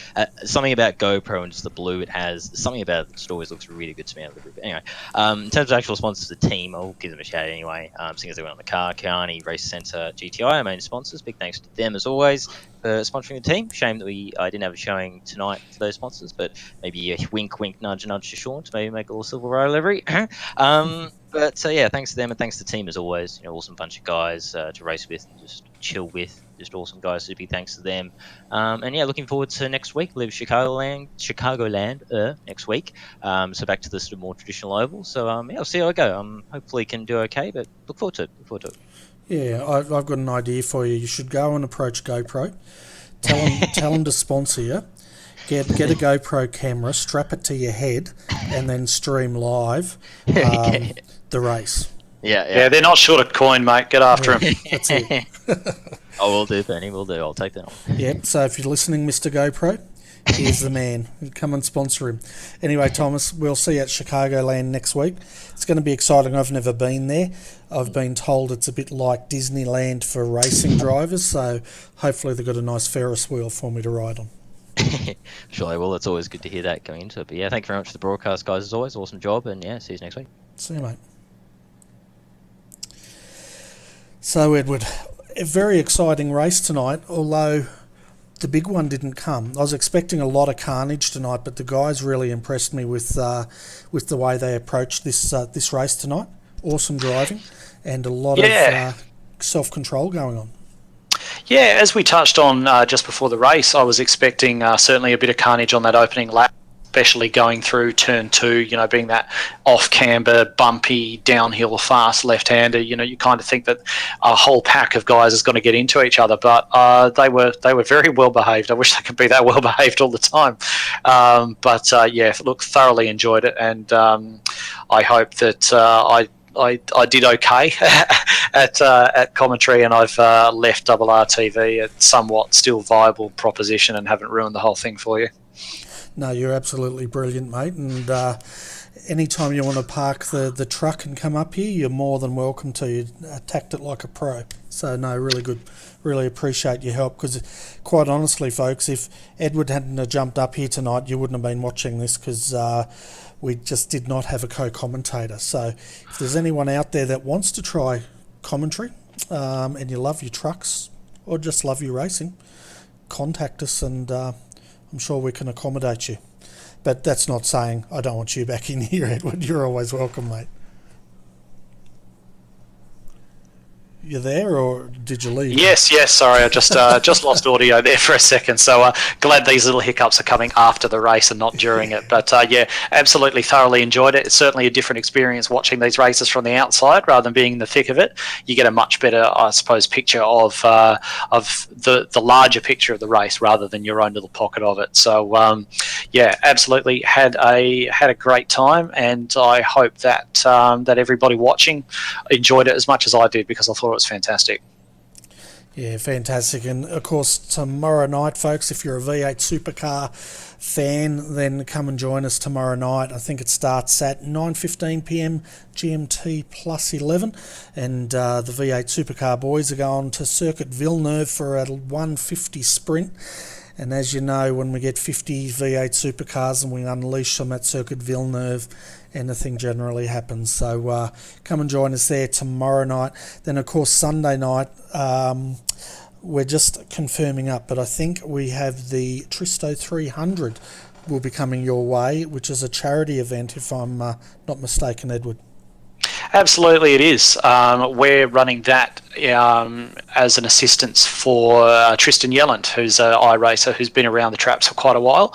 Something about GoPro and just the blue it has, something about it just always looks really good to me. But anyway, in terms of actual sponsors, the team, I'll give them a shout anyway, seeing as they went on the car, Kearney, Race Centre, GTI, our main sponsors. Big thanks to them as always for sponsoring the team. Shame that I didn't have a showing tonight for those sponsors, but maybe a wink, nudge to Sean to maybe make a little silver row livery. But yeah, thanks to them, and thanks to the team as always. Awesome bunch of guys to race with and just chill with. Just awesome guys. So big thanks to them. And yeah, looking forward to next week. We'll leave Chicagoland next week. So back to the sort of more traditional oval. So yeah, I'll see how I go. Hopefully can do okay, but look forward to it. Yeah, I've got an idea for you. You should go and approach GoPro. Tell them to sponsor you. Get a GoPro camera, strap it to your head, and then stream live the race. Yeah, they're not short of coin, mate. Get after them. That's it. I will do, Bernie. Will do. I'll take that on. Yep. So if you're listening, Mr. GoPro, here's the man. Come and sponsor him. Anyway, Thomas, we'll see you at Chicagoland next week. It's going to be exciting. I've never been there. I've been told it's a bit like Disneyland for racing drivers, so hopefully they've got a nice Ferris wheel for me to ride on. Sure they will. It's always good to hear that going into it. But yeah, thank you very much to the broadcast guys as always. Awesome job, and yeah, see you next week. See you, mate. So, Edward, a very exciting race tonight, although the big one didn't come. I was expecting a lot of carnage tonight, but the guys really impressed me with the way they approached this race tonight. Awesome driving and a lot of self-control going on. Yeah, as we touched on just before the race, I was expecting certainly a bit of carnage on that opening lap, especially going through turn 2, being that off-camber, bumpy, downhill, fast left-hander. You kind of think that a whole pack of guys is going to get into each other, but they were very well behaved. I wish they could be that well behaved all the time. But look, thoroughly enjoyed it, and I hope that I did okay at commentary, and I've left RRTV a somewhat still viable proposition and haven't ruined the whole thing for you. No, you're absolutely brilliant, mate. And anytime you want to park the truck and come up here, you're more than welcome to. You attacked it like a pro. So, no, really good. Really appreciate your help, because quite honestly, folks, if Edward hadn't have jumped up here tonight, you wouldn't have been watching this, because we just did not have a co-commentator. So if there's anyone out there that wants to try commentary and you love your trucks or just love your racing, contact us, and I'm sure we can accommodate you. But that's not saying I don't want you back in here, Edward. You're always welcome, mate. You there, or did you leave? Yes. Sorry, I just lost audio there for a second. So glad these little hiccups are coming after the race and not during it. But yeah, absolutely thoroughly enjoyed it. It's certainly a different experience watching these races from the outside rather than being in the thick of it. You get a much better, I suppose, picture of the larger picture of the race rather than your own little pocket of it. So yeah, absolutely had a great time, and I hope that that everybody watching enjoyed it as much as I did, because I thought it was fantastic. Yeah, fantastic. And of course, tomorrow night, folks, if you're a V8 supercar fan, then come and join us tomorrow night. I think it starts at 9:15 p.m. GMT plus 11, and the V8 supercar boys are going to Circuit Villeneuve for a 150 sprint. And as you know, when we get 50 V8 supercars and we unleash them at Circuit Villeneuve, anything generally happens. So come and join us there tomorrow night. Then, of course, Sunday night, we're just confirming up, but I think we have the Tristo 300 will be coming your way, which is a charity event, if I'm not mistaken, Edward. Absolutely, it is. We're running that as an assistance for Tristan Yelland, who's an iRacer who's been around the traps for quite a while.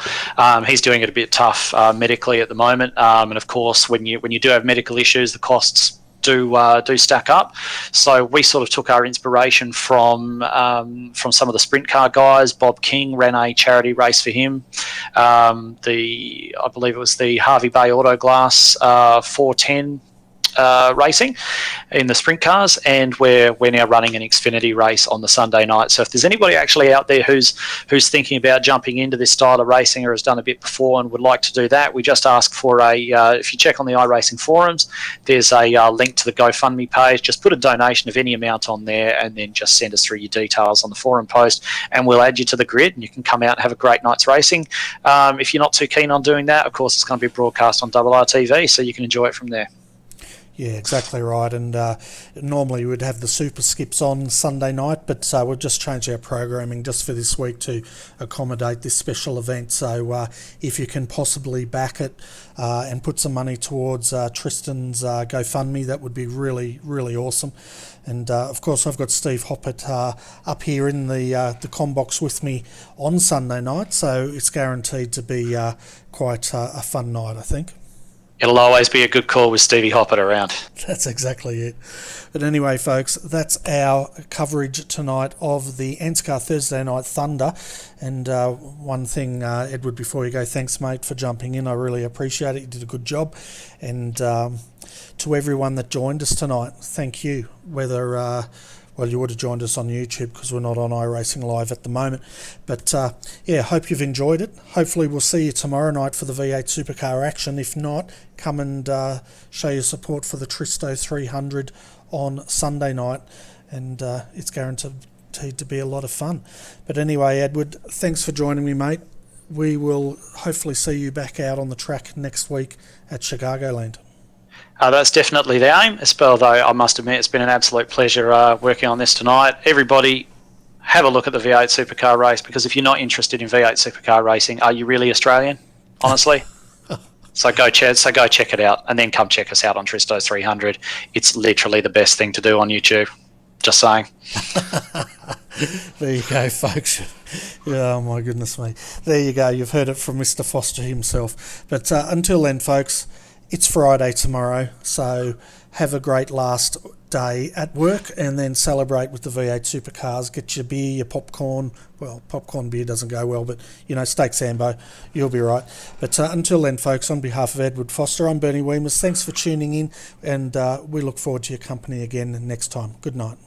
He's doing it a bit tough medically at the moment, and of course, when you do have medical issues, the costs do stack up. So we sort of took our inspiration from some of the sprint car guys. Bob King ran a charity race for him. I believe it was the Harvey Bay Auto Glass 410. Racing in the sprint cars, and we're now running an Xfinity race on the Sunday night. So if there's anybody actually out there who's thinking about jumping into this style of racing or has done a bit before and would like to do that, we just ask for if you check on the iRacing forums, there's a link to the GoFundMe page. Just put a donation of any amount on there, and then just send us through your details on the forum post, and we'll add you to the grid, and you can come out and have a great night's racing. If you're not too keen on doing that, of course, it's going to be broadcast on RRTV, so you can enjoy it from there. Yeah, exactly right. And normally we'd have the super skips on Sunday night, but we've just changed our programming just for this week to accommodate this special event. So if you can possibly back it and put some money towards Tristan's GoFundMe, that would be really, really awesome. And of course, I've got Steve Hoppett up here in the combox with me on Sunday night, so it's guaranteed to be quite a fun night, I think. It'll always be a good call with Stevie Hoppett around. That's exactly it. But anyway, folks, that's our coverage tonight of the ANZCAR Thursday Night Thunder. And one thing, Edward, before you go, thanks, mate, for jumping in. I really appreciate it. You did a good job. And to everyone that joined us tonight, thank you. Whether well, you would have joined us on YouTube because we're not on iRacing Live at the moment. But yeah, hope you've enjoyed it. Hopefully we'll see you tomorrow night for the V8 Supercar action. If not, come and show your support for the Tristo 300 on Sunday night. And it's guaranteed to be a lot of fun. But anyway, Edward, thanks for joining me, mate. We will hopefully see you back out on the track next week at Chicagoland. That's definitely the aim. Although I must admit, it's been an absolute pleasure working on this tonight. Everybody, have a look at the V8 Supercar race, because if you're not interested in V8 Supercar racing, are you really Australian? Honestly. So go check it out, and then come check us out on Tristo 300. It's literally the best thing to do on YouTube. Just saying. There you go, folks. Oh my goodness me. There you go. You've heard it from Mr. Foster himself. But until then, folks, it's Friday tomorrow, so have a great last day at work, and then celebrate with the V8 Supercars. Get your beer, your popcorn. Well, popcorn beer doesn't go well, but, steak sambo, you'll be right. But until then, folks, on behalf of Edward Foster, I'm Bernie Weemers. Thanks for tuning in, and we look forward to your company again next time. Good night.